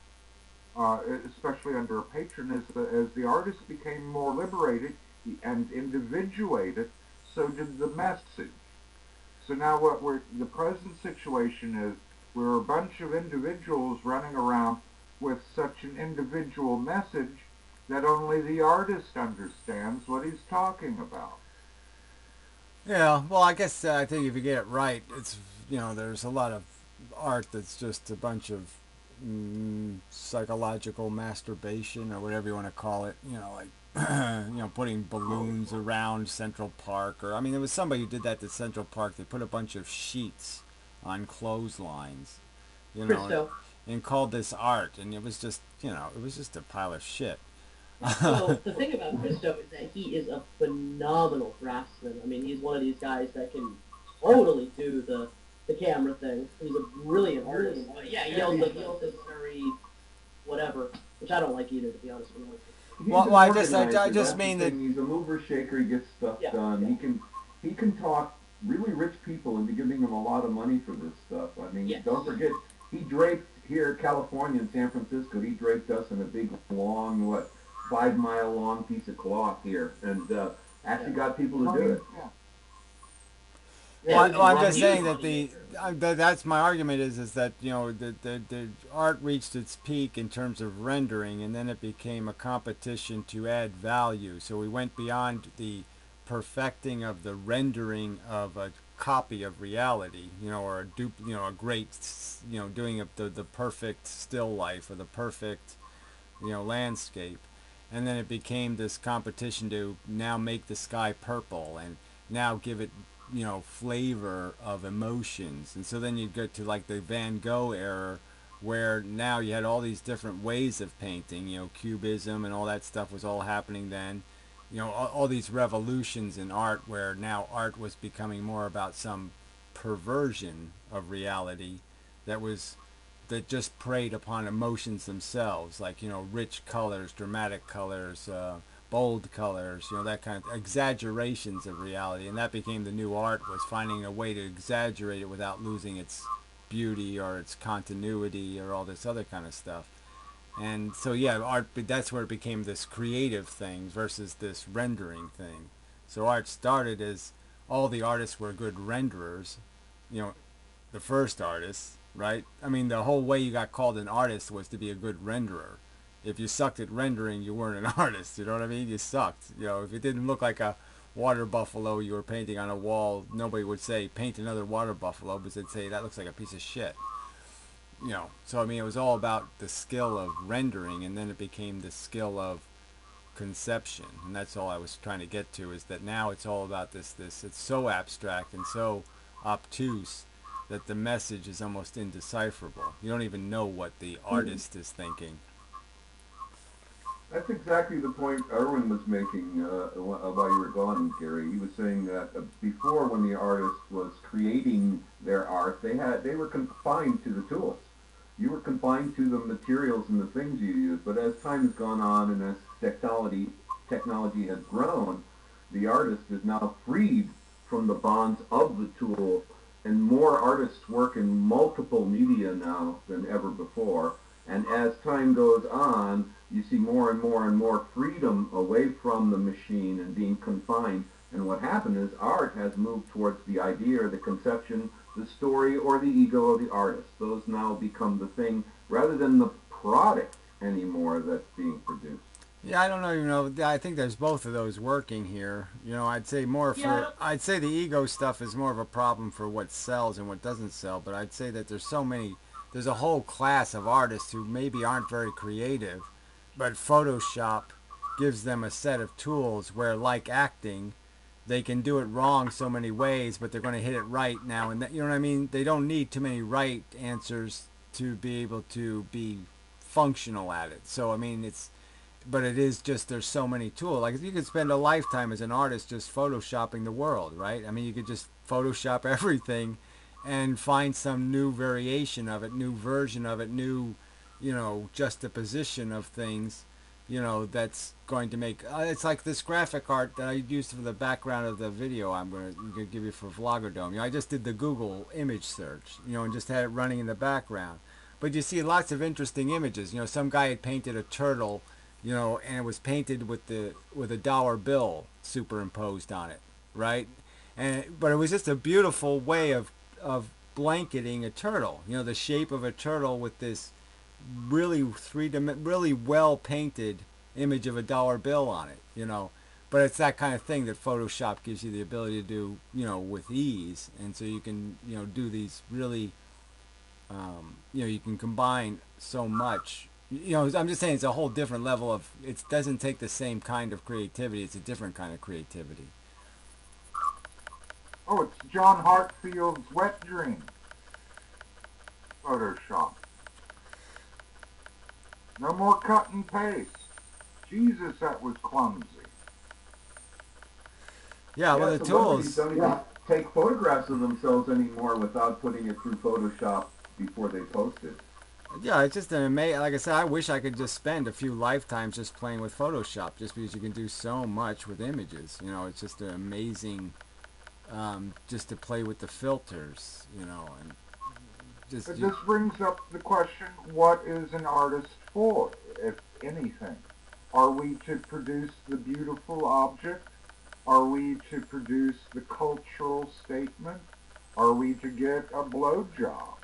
Speaker 4: especially under a patron, as the artist became more liberated and individuated, so did the message. So now the present situation is we're a bunch of individuals running around with such an individual message that only the artist understands what he's talking about.
Speaker 1: Yeah, well, I guess I think if you get it right, it's, there's a lot of art that's just a bunch of psychological masturbation or whatever you want to call it. Like putting balloons around Central Park, or I mean, there was somebody who did that to Central Park. They put a bunch of sheets on clotheslines,
Speaker 2: Christo.
Speaker 1: and called this art, and it was just a pile of shit.
Speaker 2: Well, the thing about Christo is that he is a phenomenal draftsman. I mean, he's one of these guys that can totally do the camera thing. He's a brilliant artist. But yeah, he also this very whatever, which I don't like either, to be honest with you.
Speaker 1: Well, I just mean that
Speaker 5: he's a mover shaker. He gets stuff done. Yeah. He can talk really rich people into giving him a lot of money for this stuff. I mean, don't forget he draped here, California and San Francisco. He draped us in a big long 5-mile long piece of cloth here, and actually got people to do it.
Speaker 1: Well, I'm just saying that that's my argument is that the art reached its peak in terms of rendering, and then it became a competition to add value. So we went beyond the perfecting of the rendering of a copy of reality, or a great, doing the perfect still life or the perfect, landscape. And then it became this competition to now make the sky purple and now give it, flavor of emotions. And so then you get to like the Van Gogh era, where now you had all these different ways of painting, cubism and all that stuff was all happening then. All these revolutions in art, where now art was becoming more about some perversion of reality that just preyed upon emotions themselves, like rich colors, dramatic colors, bold colors, that kind of exaggerations of reality. And that became the new art, was finding a way to exaggerate it without losing its beauty or its continuity or all this other kind of stuff. And so art, that's where it became this creative thing versus this rendering thing. So art started as all the artists were good renderers, the first artists, right? I mean, the whole way you got called an artist was to be a good renderer. If you sucked at rendering, you weren't an artist. You know what I mean? You sucked. If it didn't look like a water buffalo you were painting on a wall, nobody would say, paint another water buffalo, but they'd say, that looks like a piece of shit. So I mean, it was all about the skill of rendering, and then it became the skill of conception. And that's all I was trying to get to, is that now it's all about this, it's so abstract and so obtuse that the message is almost indecipherable. You don't even know what the artist is thinking.
Speaker 5: That's exactly the point Erwin was making while you were gone, Gary. He was saying that before, when the artist was creating their art, they were confined to the tools. You were confined to the materials and the things you used. But as time has gone on and as technology has grown, the artist is now freed from the bonds of the tool, and more artists work in multiple media now than ever before. And as time goes on, you see more and more freedom away from the machine and being confined. And what happened is art has moved towards the idea or the conception the story or the ego of the artist. Those now become the thing rather than the product anymore that's being produced.
Speaker 1: Yeah, I don't know. I think there's both of those working here. I'd say more
Speaker 2: Yeah.
Speaker 1: for. I'd say the ego stuff is more of a problem for what sells and what doesn't sell. But I'd say that there's so many. There's a whole class of artists who maybe aren't very creative, but Photoshop gives them a set of tools where, like acting, they can do it wrong so many ways, but they're going to hit it right now and then. You know what I mean? They don't need too many right answers to be able to be functional at it. So I mean, but it is just there's so many tools. Like you could spend a lifetime as an artist just photoshopping the world, right? I mean, you could just Photoshop everything and find some new variation of it, new version of it, new, juxtaposition of things, that's going to make. It's like this graphic art that I used for the background of the video I'm going to give you for Vlogerdome. I just did the Google image search, and just had it running in the background. But you see lots of interesting images. Some guy had painted a turtle, and it was painted with a dollar bill superimposed on it, right? But it was just a beautiful way of blanketing a turtle. The shape of a turtle with this really really well painted image of a dollar bill on it. But it's that kind of thing that Photoshop gives you the ability to do, with ease, and so you can, do these really, you can combine so much. I'm just saying it's a whole different level of. It doesn't take the same kind of creativity. It's a different kind of creativity.
Speaker 4: Oh, it's John Hartfield's Wet Dream. Photoshop. No more cut and paste. Jesus, that was clumsy.
Speaker 1: Yeah, well, the tools.
Speaker 5: Don't even take photographs of themselves anymore without putting it through Photoshop before they post it.
Speaker 1: Yeah, it's just an amazing. Like I said, I wish I could just spend a few lifetimes just playing with Photoshop, just because you can do so much with images. It's just an amazing, just to play with the filters. And just.
Speaker 4: But this brings up the question: what is an artist for, if anything? Are we to produce the beautiful object? Are we to produce the cultural statement? Are we to get a blowjob?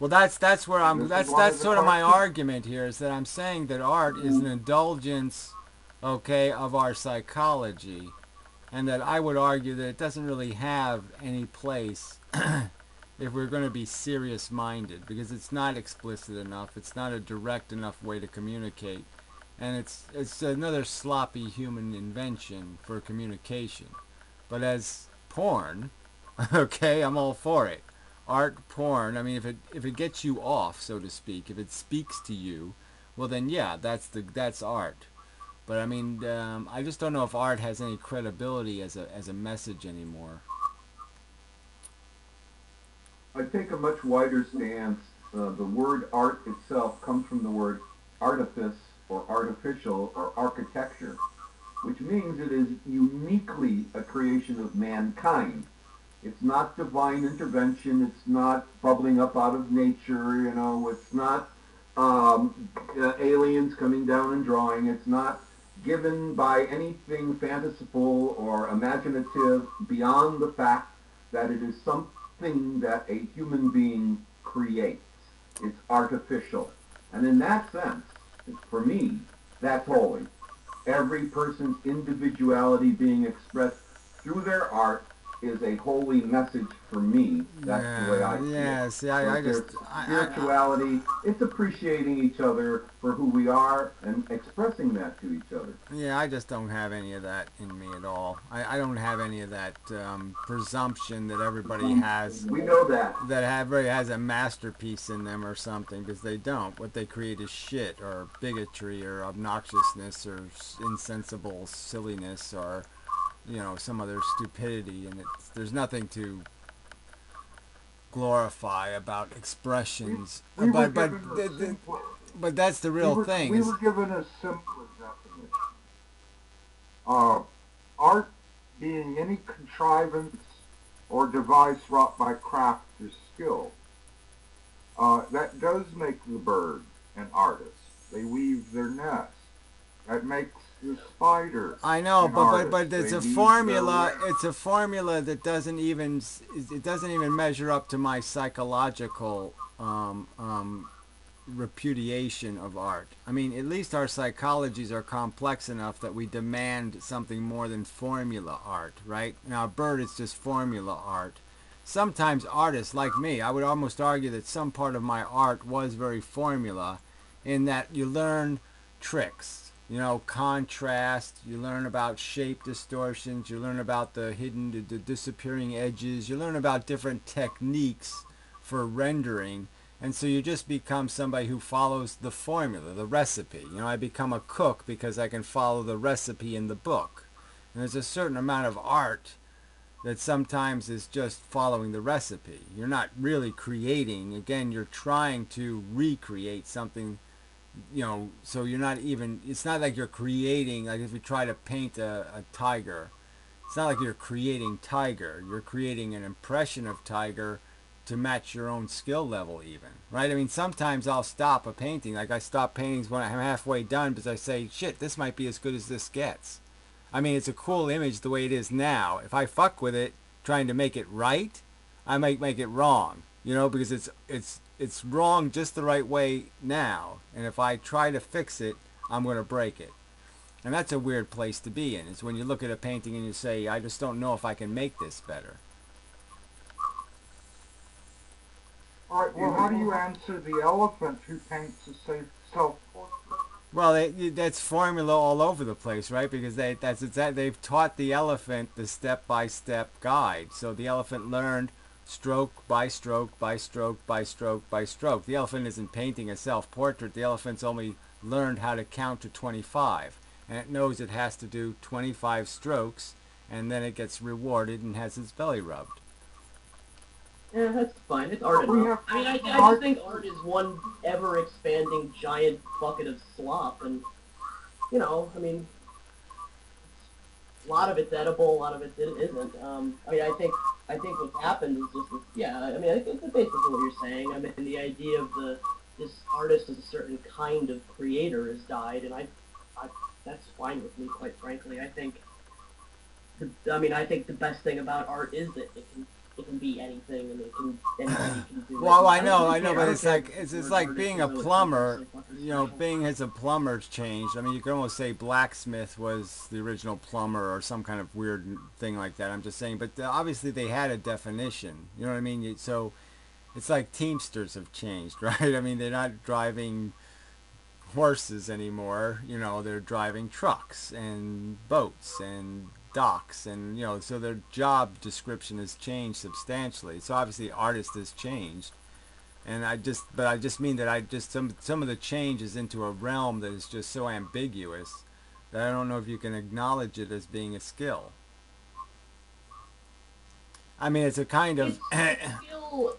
Speaker 1: Well, that's where I'm. That's sort of my
Speaker 4: questions.
Speaker 1: argument here, is that I'm saying that art is an indulgence, okay, of our psychology, and that I would argue that it doesn't really have any place if we're going to be serious-minded, because it's not explicit enough. It's not a direct enough way to communicate, and it's another sloppy human invention for communication. But as porn, okay, I'm all for it. Art, porn. I mean, if it gets you off, so to speak, if it speaks to you, well then yeah, that's art. But I mean, I just don't know if art has any credibility as a message anymore.
Speaker 5: I take a much wider stance. The word art itself comes from the word artifice or artificial or architecture, which means it is uniquely a creation of mankind. It's not divine intervention. It's not bubbling up out of nature. It's not aliens coming down and drawing. It's not given by anything fanciful or imaginative beyond the fact that it is something that a human being creates. It's artificial. And in that sense, for me, that's holy. Every person's individuality being expressed through their art is a holy message for me. That's the way I see it.
Speaker 1: Yeah, see, I just...
Speaker 5: Spirituality, it's appreciating each other for who we are and expressing that to each other.
Speaker 1: Yeah, I just don't have any of that in me at all. I don't have any of that presumption that everybody has.
Speaker 5: We know that.
Speaker 1: That everybody has a masterpiece in them or something, because they don't. What they create is shit, or bigotry, or obnoxiousness, or insensible silliness, or some other stupidity, and there's nothing to glorify about expressions. But that's the real thing.
Speaker 4: We were given a simpler definition. Art being any contrivance or device wrought by craft or skill. That does make the bird an artist. They weave their nest. That makes the spider
Speaker 1: I know,
Speaker 4: an
Speaker 1: but
Speaker 4: artist.
Speaker 1: there's
Speaker 5: They
Speaker 1: a
Speaker 5: need
Speaker 1: formula.
Speaker 5: the
Speaker 1: It's a formula that doesn't even measure up to my psychological repudiation of art. I mean, at least our psychologies are complex enough that we demand something more than formula art, right? Now, Bird is just formula art. Sometimes artists like me, I would almost argue that some part of my art was very formula, in that you learn tricks, contrast, you learn about shape distortions, you learn about the disappearing edges, you learn about different techniques for rendering, and so you just become somebody who follows the formula, the recipe. I become a cook because I can follow the recipe in the book. And there's a certain amount of art that sometimes is just following the recipe. You're not really creating. Again, you're trying to recreate something, so you're not even, it's not like you're creating, like if you try to paint a tiger, it's not like you're creating tiger. You're creating an impression of tiger to match your own skill level even, right? I mean, sometimes I'll stop a painting. Like I stop paintings when I'm halfway done because I say, shit, this might be as good as this gets. I mean, it's a cool image the way it is now. If I fuck with it trying to make it right, I might make it wrong, because it's wrong just the right way now. And if I try to fix it, I'm going to break it. And that's a weird place to be in. Is when you look at a painting and you say, I just don't know if I can make this better.
Speaker 4: All right, well, how do you answer the elephant who paints a safe self-portrait?
Speaker 1: Well, that's formula all over the place, right? Because they've taught the elephant the step-by-step guide. So the elephant learned stroke by stroke by stroke by stroke by stroke. The elephant isn't painting a self-portrait. The elephant's only learned how to count to 25. And it knows it has to do 25 strokes, and then it gets rewarded and has its belly rubbed.
Speaker 2: Yeah, that's fine. It's art
Speaker 4: We
Speaker 2: enough.
Speaker 4: have
Speaker 2: I just
Speaker 4: art.
Speaker 2: think art is one ever-expanding giant bucket of slop, and I mean, a lot of it's edible, a lot of it isn't. I mean, I think what's happened is just this, yeah. I mean, I think that's basically what you're saying. I mean, the idea of this artist as a certain kind of creator has died, and I that's fine with me, quite frankly. I think the best thing about art is that it can be anything, and anybody can do it.
Speaker 1: Well, I
Speaker 2: don't
Speaker 1: know,
Speaker 2: really
Speaker 1: I know,
Speaker 2: care.
Speaker 1: but
Speaker 2: I don't
Speaker 1: it's
Speaker 2: care
Speaker 1: like
Speaker 2: if
Speaker 1: it's
Speaker 2: the
Speaker 1: it's
Speaker 2: word
Speaker 1: like
Speaker 2: artist
Speaker 1: being
Speaker 2: is
Speaker 1: a
Speaker 2: so
Speaker 1: plumber.
Speaker 2: fucking special.
Speaker 1: Being as a plumber's changed. I mean, you can almost say blacksmith was the original plumber or some kind of weird thing like that. I'm just saying, but obviously they had a definition. You know what I mean? So it's like Teamsters have changed, right? I mean, they're not driving horses anymore. They're driving trucks and boats and docks, and so their job description has changed substantially. So obviously, artist has changed. And I just mean that some of the change is into a realm that is just so ambiguous that I don't know if you can acknowledge it as being a skill. I mean, it's a kind of
Speaker 2: It's skill.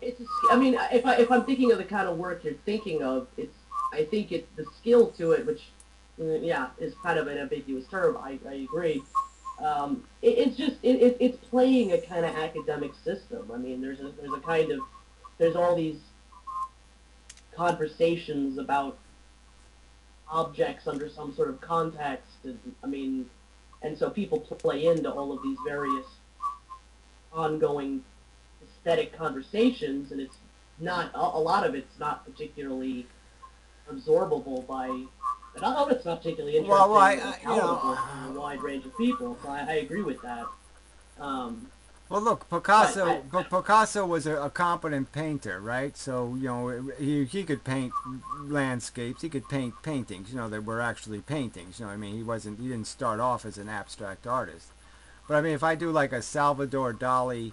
Speaker 2: I mean, if I'm thinking of the kind of work you're thinking of, I think it's the skill to it, which yeah is kind of an ambiguous term. I agree. It's playing a kind of academic system. I mean, there's a kind of there's all these conversations about objects under some sort of context, and I mean, and so people play into all of these various ongoing aesthetic conversations, and it's not a lot of it's not particularly absorbable by. And I it's not particularly interesting or palatable to a wide range of people. So I agree with that. Um,
Speaker 1: well, look,
Speaker 2: but
Speaker 1: Picasso was a competent painter, right? So he could paint landscapes, he could paint paintings. That were actually paintings. I mean, he didn't start off as an abstract artist. But I mean, if I do like a Salvador Dali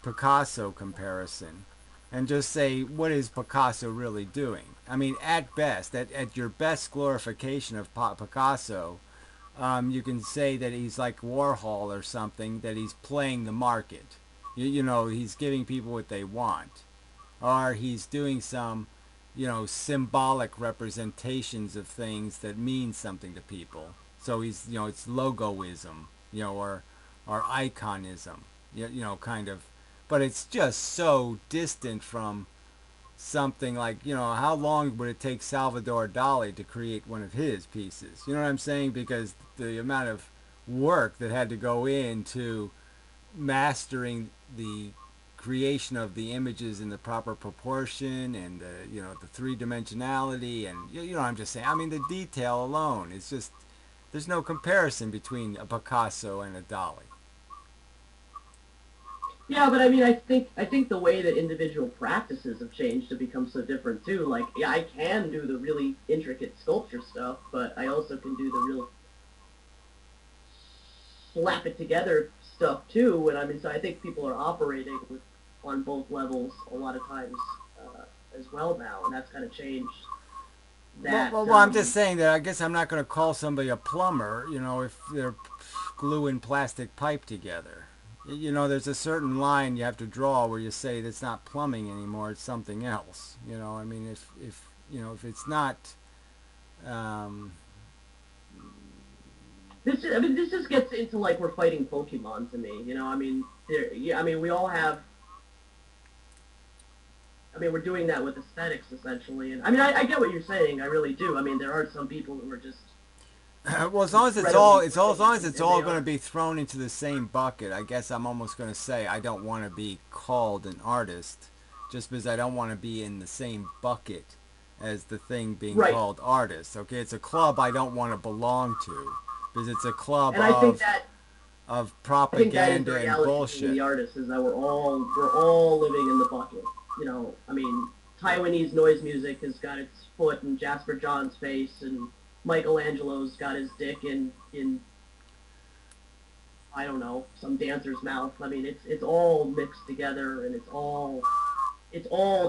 Speaker 1: Picasso comparison and just say, what is Picasso really doing? I mean, at best, at your best glorification of Picasso, you can say that he's like Warhol or something, that he's playing the market. He's giving people what they want. Or he's doing some, symbolic representations of things that mean something to people. So it's logoism, or iconism, kind of. But it's just so distant from something like, how long would it take Salvador Dali to create one of his pieces? You know what I'm saying? Because the amount of work that had to go into mastering the creation of the images in the proper proportion and the three dimensionality, and I'm just saying, I mean, the detail alone is just, there's no comparison between a Picasso and a Dali.
Speaker 2: Yeah, but I mean, I think the way that individual practices have changed to become so different too. Like, yeah, I can do the really intricate sculpture stuff, but I also can do the real slap it together stuff too. And I mean, so I think people are operating on both levels a lot of times as well now, and that's kind of changed that.
Speaker 1: Well, I'm just saying that I guess I'm not going to call somebody a plumber, if they're gluing plastic pipe together. There's a certain line you have to draw where you say that's not plumbing anymore; it's something else. I mean, if it's not.
Speaker 2: This just gets into like we're fighting Pokemon to me. I mean, I mean, we all have. I mean, we're doing that with aesthetics essentially, and I mean, I get what you're saying. I really do. I mean, there are some people who are just.
Speaker 1: Well, as long as it's all going to be thrown into the same bucket, I guess I'm almost going to say I don't want to be called an artist, just because I don't want to be in the same bucket as the thing being called artist. Okay, it's a club I don't want to belong to, because it's a club of propaganda and bullshit.
Speaker 2: The artist is that we're all living in the bucket. I mean, Taiwanese noise music has got its foot in Jasper John's face, and Michelangelo's got his dick in I don't know, some dancer's mouth. I mean, it's all mixed together, and it's all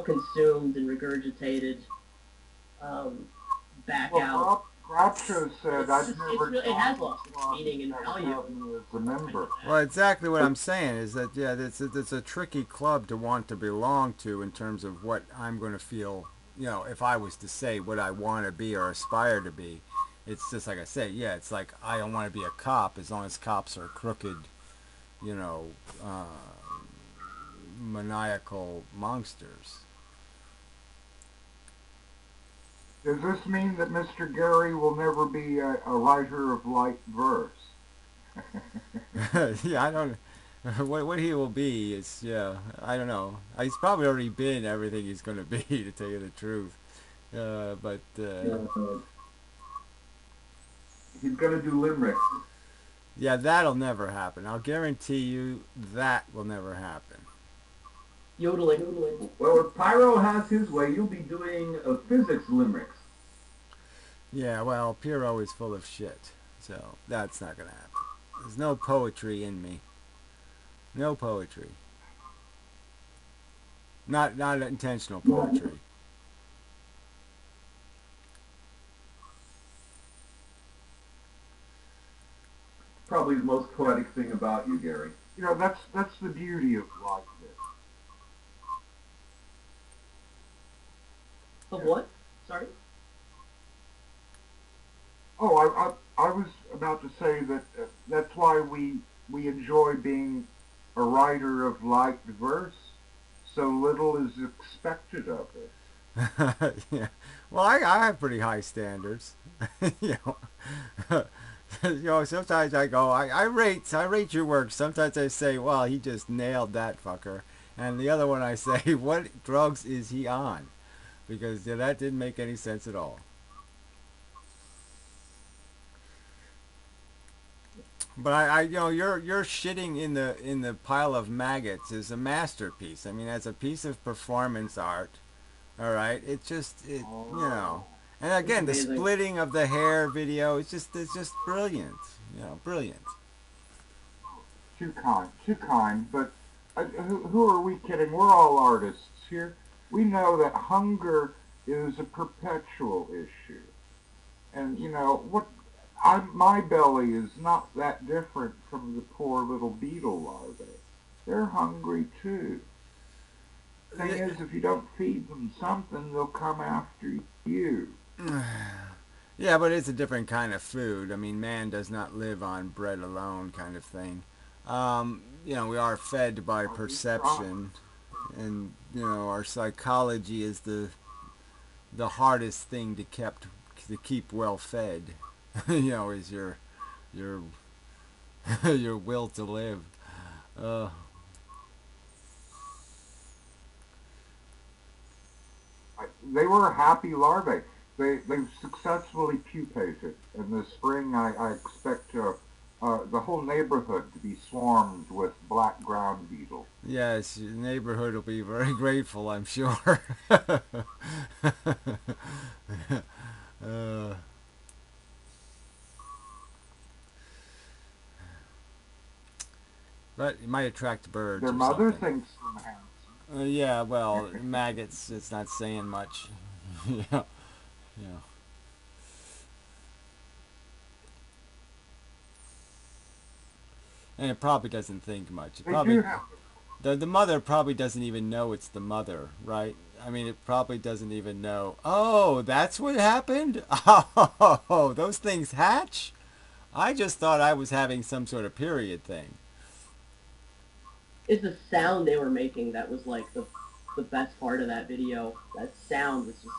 Speaker 2: consumed and regurgitated back out.
Speaker 4: Groucho said,
Speaker 2: it has lost its meaning and value.
Speaker 4: As a member.
Speaker 1: Well, exactly what I'm saying is that, yeah, it's a tricky club to want to belong to in terms of what I'm going to feel, if I was to say what I want to be or aspire to be. It's just like I say, yeah, it's like I don't want to be a cop as long as cops are crooked, maniacal monsters.
Speaker 4: Does this mean that Mr. Gary will never be a writer of light verse?
Speaker 1: Yeah, I don't. What he will be is, I don't know. He's probably already been everything he's going to be, to tell you the truth.
Speaker 5: He's going to do limericks.
Speaker 1: Yeah, that'll never happen. I'll guarantee you that will never happen.
Speaker 2: Yodeling.
Speaker 5: Well, if Pyro has his way, you'll be doing physics limericks.
Speaker 1: Yeah, well, Pyro is full of shit, so that's not going to happen. There's no poetry in me. No poetry. Not intentional poetry.
Speaker 5: Probably the most poetic thing about you, Gary.
Speaker 4: That's the beauty of life.
Speaker 2: Of what? Sorry?
Speaker 4: Oh, I was about to say that that's why we enjoy being a writer of light verse. So little is expected of it.
Speaker 1: Yeah. Well, I have pretty high standards. Sometimes I go, I rate your work. Sometimes I say, well, he just nailed that fucker. And the other one I say, what drugs is he on? Because that didn't make any sense at all. But you're shitting in the pile of maggots is a masterpiece. I mean, as a piece of performance art, all right. It's just and again, the splitting of the hair video, it's just brilliant. Brilliant.
Speaker 4: Too kind. But who are we kidding? We're all artists here. We know that hunger is a perpetual issue. And, my belly is not that different from the poor little beetle larvae. They're hungry, too. The thing is, if you don't feed them something, they'll come after you.
Speaker 1: Yeah, but it's a different kind of food. I mean, man does not live on bread alone kind of thing. We are fed by perception. and our psychology is the hardest thing to keep well fed. Is your your will to live. Uh,
Speaker 4: They were happy larvae. They've successfully pupated. In the spring, I expect the whole neighborhood to be swarmed with black ground beetle.
Speaker 1: yes, your neighborhood will be very grateful, I'm sure. uh, but it might attract birds
Speaker 4: Their
Speaker 1: or
Speaker 4: mother
Speaker 1: something.
Speaker 4: thinks them handsome.
Speaker 1: Yeah, well, maggots, it's not saying much. yeah, yeah. And it probably doesn't think much. It
Speaker 4: They do
Speaker 1: probably
Speaker 4: have
Speaker 1: the mother probably doesn't even know it's the mother, right? I mean, it probably doesn't even know. Oh, that's what happened. Oh, those things hatch. I just thought I was having some sort of period thing.
Speaker 2: It's the sound they were making that was like the best part of that video. That sound was just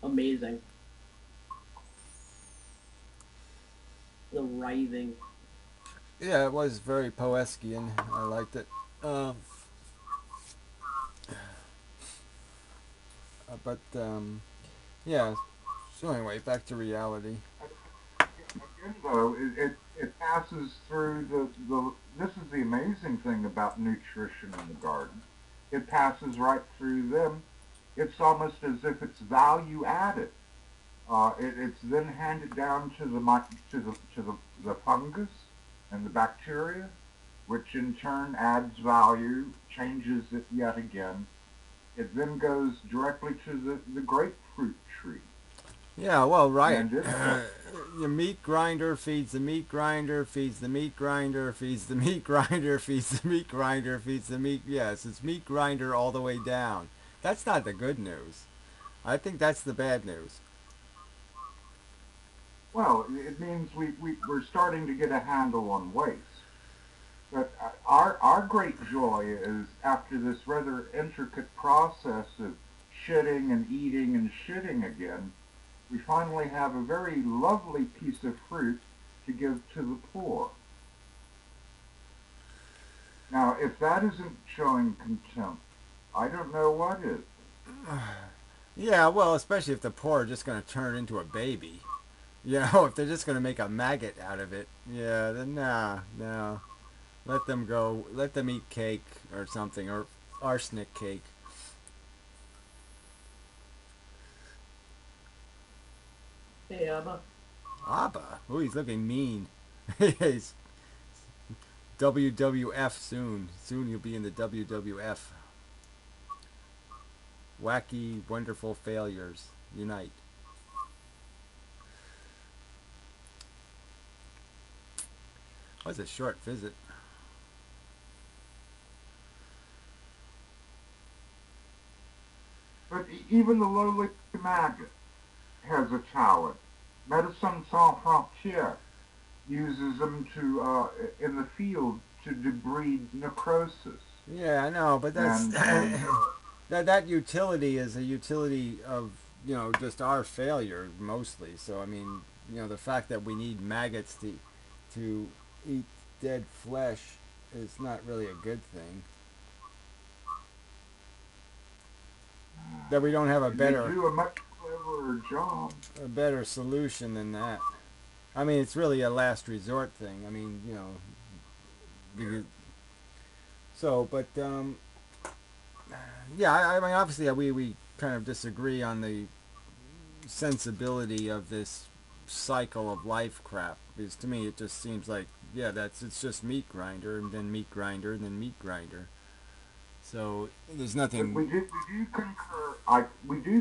Speaker 2: amazing. The writhing.
Speaker 1: Yeah, it was very Poeskian. I liked it. But yeah. So anyway, back to reality.
Speaker 4: again though. It passes through the. This is the amazing thing about nutrition in the garden. It passes right through them. It's almost as if it's value added. It's then handed down to the fungus and the bacteria, which in turn adds value, changes it yet again. It then goes directly to the grapefruit tree,
Speaker 1: Yeah, well, right.
Speaker 4: and it
Speaker 1: Your meat grinder feeds the meat grinder, feeds the meat grinder, feeds the meat grinder, feeds the meat grinder, feeds the meat. Yes, it's meat grinder all the way down. That's not the good news. I think that's the bad news.
Speaker 4: well, it means we're starting to get a handle on waste. But our great joy is after this rather intricate process of shitting and eating and shitting again, we finally have a very lovely piece of fruit to give to the poor. Now, if that isn't showing contempt, I don't know what is.
Speaker 1: Yeah, well, especially if the poor are just going to turn into a baby. If they're just going to make a maggot out of it. Yeah, then nah, no. Let them go. Let them eat cake or something, or arsenic cake.
Speaker 2: Hey, Abba.
Speaker 1: Abba. Oh, he's looking mean. He's WWF soon. Soon you'll be in the WWF. Wacky, wonderful failures unite. That was a short visit.
Speaker 4: But even the lowly maggot has a talent. Medicine Sans Frontières uses them in the field to debride necrosis.
Speaker 1: Yeah, I know, but that's
Speaker 4: And
Speaker 1: that utility is a utility of just our failure mostly. So I mean, the fact that we need maggots to eat dead flesh is not really a good thing. That we don't have
Speaker 4: they do a much cleverer job.
Speaker 1: a better solution than that. I mean, it's really a last resort thing. I mean, because, but yeah, I mean, obviously, we kind of disagree on the sensibility of this cycle of life crap. Because to me, it just seems like, yeah, it's just meat grinder and then meat grinder and then meat grinder. So there's nothing.
Speaker 4: We do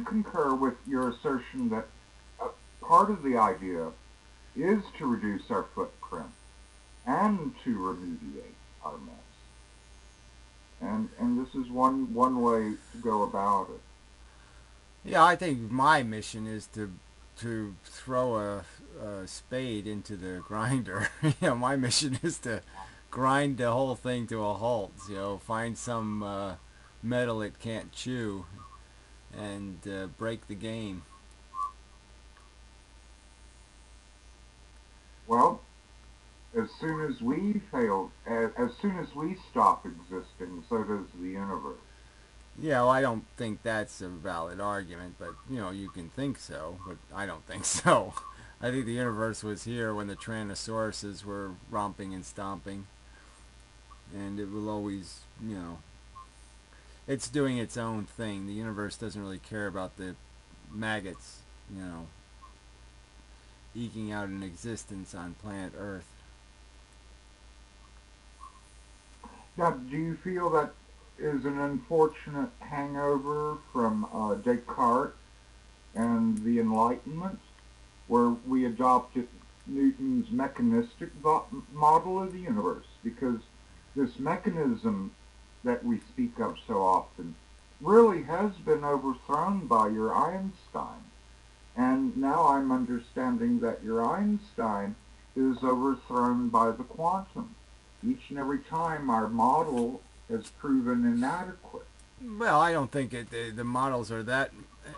Speaker 4: concur with your assertion that part of the idea is to reduce our footprint and to remediate our mess. And this is one way to go about it.
Speaker 1: Yeah, I think my mission is to throw a spade into the grinder. My mission is to grind the whole thing to a halt. Find some metal it can't chew and break the game.
Speaker 4: Well, as soon as we fail, as soon as we stop existing, so does the universe.
Speaker 1: Yeah, well, I don't think that's a valid argument, but you can think so, but I don't think so. I think the universe was here when the Tyrannosauruses were romping and stomping, and it will always, it's doing its own thing. The universe doesn't really care about the maggots, eking out an existence on planet Earth.
Speaker 4: Now, do you feel that is an unfortunate hangover from Descartes and the Enlightenment, where we adopted Newton's mechanistic model of the universe? Because this mechanism that we speak of so often really has been overthrown by your Einstein. And now I'm understanding that your Einstein is overthrown by the quantum. Each and every time our model has proven inadequate.
Speaker 1: Well, I don't think the models are that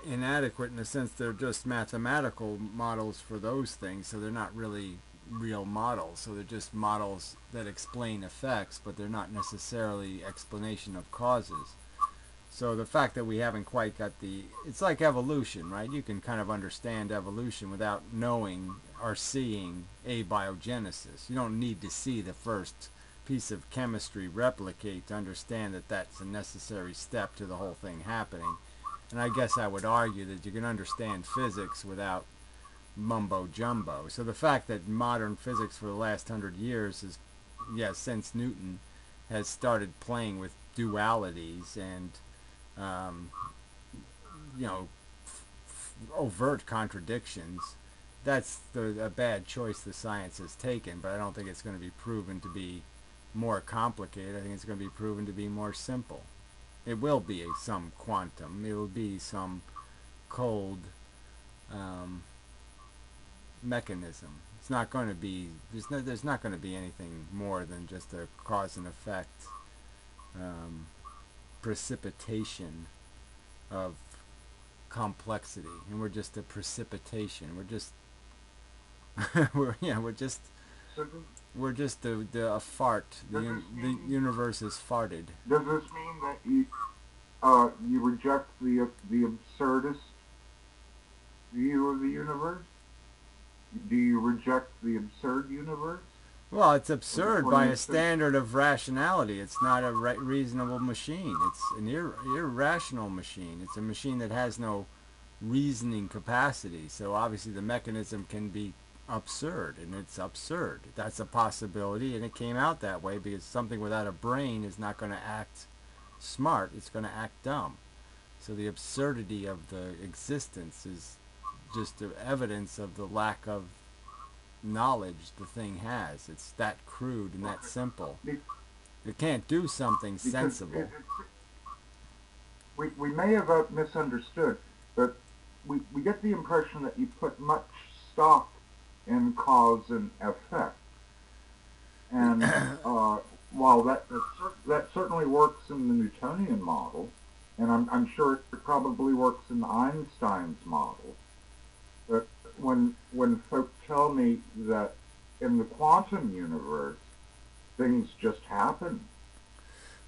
Speaker 1: inadequate in the sense they're just mathematical models for those things, so they're not really real models. So they're just models that explain effects, but they're not necessarily explanation of causes. So the fact that we haven't quite got it's like evolution, right? You can kind of understand evolution without knowing or seeing abiogenesis. You don't need to see the first piece of chemistry replicate to understand that that's a necessary step to the whole thing happening. And I guess I would argue that you can understand physics without mumbo jumbo. So the fact that modern physics for the last 100 years is, since Newton, has started playing with dualities and overt contradictions, that's a bad choice the science has taken, but I don't think it's going to be proven to be more complicated. I think it's going to be proven to be more simple. It will be some quantum. It will be some cold mechanism. It's not going to be, there's not going to be anything more than just a cause and effect precipitation of complexity, and we're just a precipitation. We're just we're just a fart. The universe is farted.
Speaker 4: Does this mean that you reject the absurdist view of the universe? Do you reject the absurd universe?
Speaker 1: Well, it's absurd by a standard of rationality. It's not a reasonable machine. It's an irrational machine. It's a machine that has no reasoning capacity. So obviously the mechanism can be absurd, and it's absurd. That's a possibility, and it came out that way because something without a brain is not going to act smart. It's going to act dumb. So the absurdity of the existence is just evidence of the lack of knowledge the thing has. It's that crude and that simple. It can't do something sensible.
Speaker 4: We may have misunderstood, but we get the impression that you put much stock in cause and effect. And while that certainly works in the Newtonian model, and I'm sure it probably works in Einstein's model, but when folk tell me that in the quantum universe things just happen.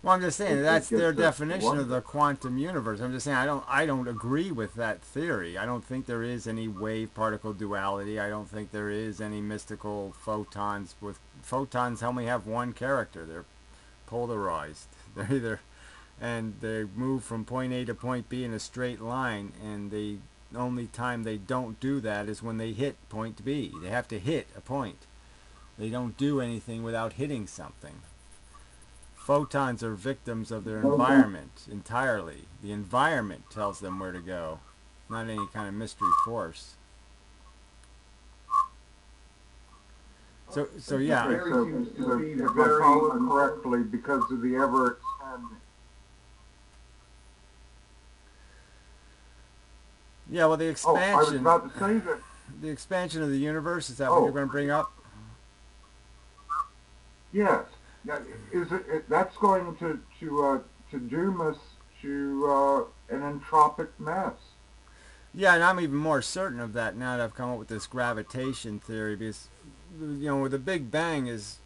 Speaker 1: Well, I'm just saying that's their definition of the quantum universe. I'm just saying I don't agree with that theory. I don't think there is any wave-particle duality. I don't think there is any mystical photons. With photons only have one character. They're polarized. They're either, and they move from point A to point B in a straight line, and the only time they don't do that is when they hit point B. They have to hit a point. They don't do anything without hitting something. Photons are victims of their environment entirely. The environment tells them where to go, not any kind of mystery force. So yeah.
Speaker 4: So if I follow it correctly, because of the ever-expanding.
Speaker 1: Yeah, well, the expansion.
Speaker 4: I was about to say that.
Speaker 1: The expansion of the universe, is that what you're going to bring up?
Speaker 4: Yes. That's going to doom us to an entropic mess.
Speaker 1: Yeah, and I'm even more certain of that now that I've come up with this gravitation theory, because with the Big Bang is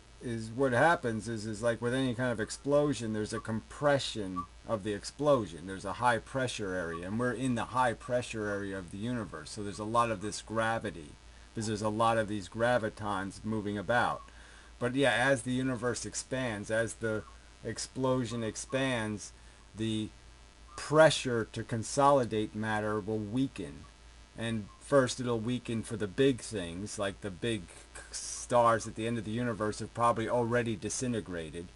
Speaker 1: what happens is like with any kind of explosion, there's a compression of the explosion. There's a high pressure area, and we're in the high pressure area of the universe. So there's a lot of this gravity, because there's a lot of these gravitons moving about. But yeah, as the universe expands, as the explosion expands, the pressure to consolidate matter will weaken. And first it'll weaken for the big things, like the big stars at the end of the universe have probably already disintegrated,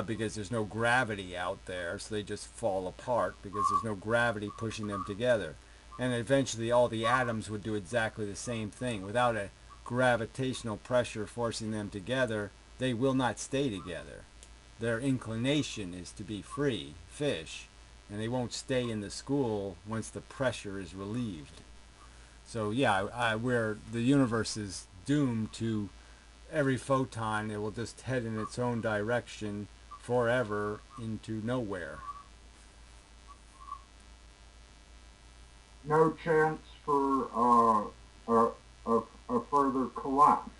Speaker 1: because there's no gravity out there, so they just fall apart because there's no gravity pushing them together. And eventually all the atoms would do exactly the same thing. Without a gravitational pressure forcing them together, they will not stay together. Their inclination is to be free fish, and they won't stay in the school once the pressure is relieved. So yeah, where the universe is doomed to every photon, it will just head in its own direction forever into nowhere.
Speaker 4: No chance for a further collapse.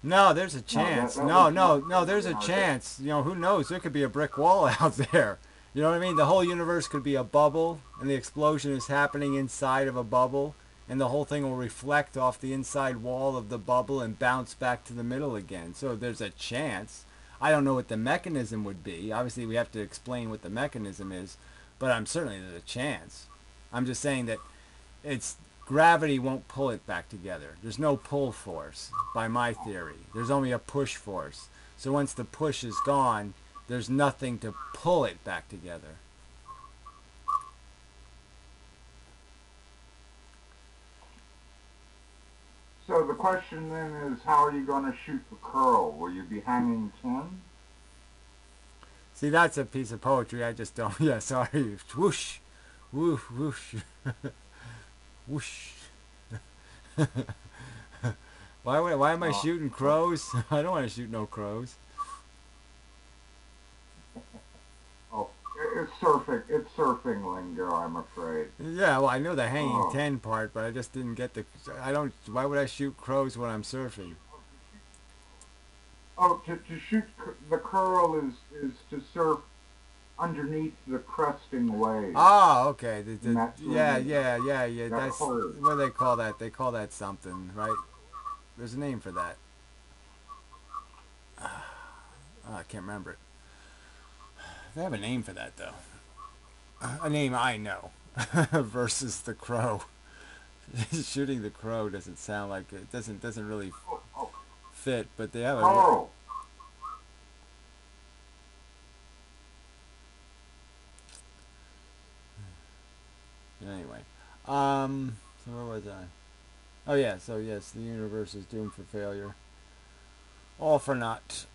Speaker 1: No, there's a chance. No, there's a chance. Who knows? There could be a brick wall out there. You know what I mean? The whole universe could be a bubble, and the explosion is happening inside of a bubble, and the whole thing will reflect off the inside wall of the bubble and bounce back to the middle again. So there's a chance. I don't know what the mechanism would be. Obviously, we have to explain what the mechanism is, but I'm certainly there's a chance. I'm just saying that it's gravity won't pull it back together. There's no pull force by my theory. There's only a push force. So once the push is gone, there's nothing to pull it back together.
Speaker 4: So the question then is, how are you going to shoot the curl? Will you be hanging 10?
Speaker 1: See, that's a piece of poetry. I just don't. Yeah, sorry. Whoosh, whoosh, whoosh, whoosh. Why am I shooting crows? I don't want to shoot no crows.
Speaker 4: Oh, it's surfing lingo, I'm afraid.
Speaker 1: Yeah, well, I know the hanging 10 part, but I just didn't get the. Why would I shoot crows when I'm surfing?
Speaker 4: Oh, to shoot the curl is to surf underneath the cresting wave.
Speaker 1: Oh, okay. Yeah.
Speaker 4: That's
Speaker 1: what do they call that? They call that something, right? There's a name for that. I can't remember it. They have a name for that, though. A name I know. Versus the crow. Shooting the crow doesn't sound like it. Doesn't really fit, but they have a.
Speaker 4: Oh.
Speaker 1: Anyway, so where was I? Oh yeah, so yes, the universe is doomed for failure. All for naught.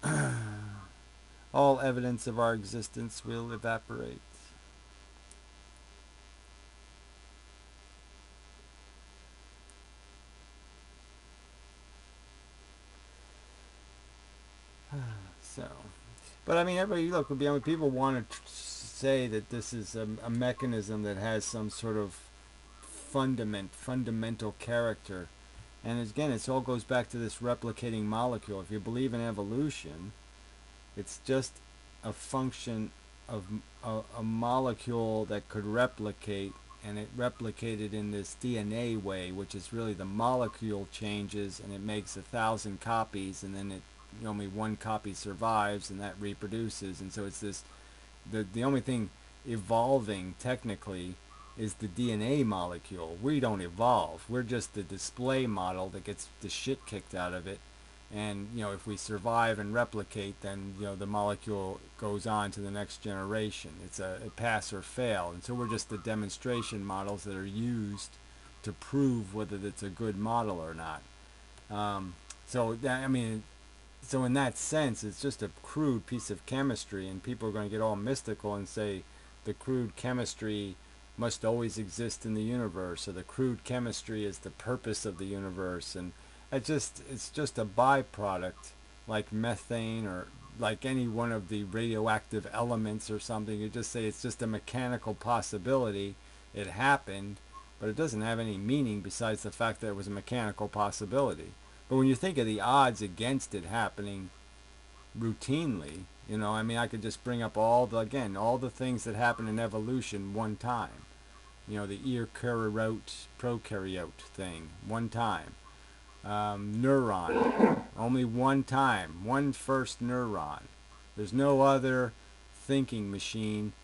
Speaker 1: All evidence of our existence will evaporate. So, but I mean, everybody, look, people want to say that this is a mechanism that has some sort of fundamental character. And again, it all goes back to this replicating molecule. If you believe in evolution, it's just a function of a molecule that could replicate, and it replicated in this DNA way, which is really the molecule changes and it makes 1,000 copies, and then only one copy survives, and that reproduces. And so it's this, the only thing evolving technically is the DNA molecule. We don't evolve. We're just the display model that gets the shit kicked out of it. And if we survive and replicate, then the molecule goes on to the next generation. It's a pass or fail. And so we're just the demonstration models that are used to prove whether it's a good model or not. So in that sense, it's just a crude piece of chemistry, and people are going to get all mystical and say the crude chemistry must always exist in the universe, or the crude chemistry is the purpose of the universe, and it's just a byproduct, like methane or like any one of the radioactive elements or something. You just say it's just a mechanical possibility. It happened, but it doesn't have any meaning besides the fact that it was a mechanical possibility. But when you think of the odds against it happening routinely, you know, I mean, I could just bring up all the things that happen in evolution one time. You know, the eukaryote, prokaryote thing, one time. Neuron, only one time, one first neuron. There's no other thinking machine,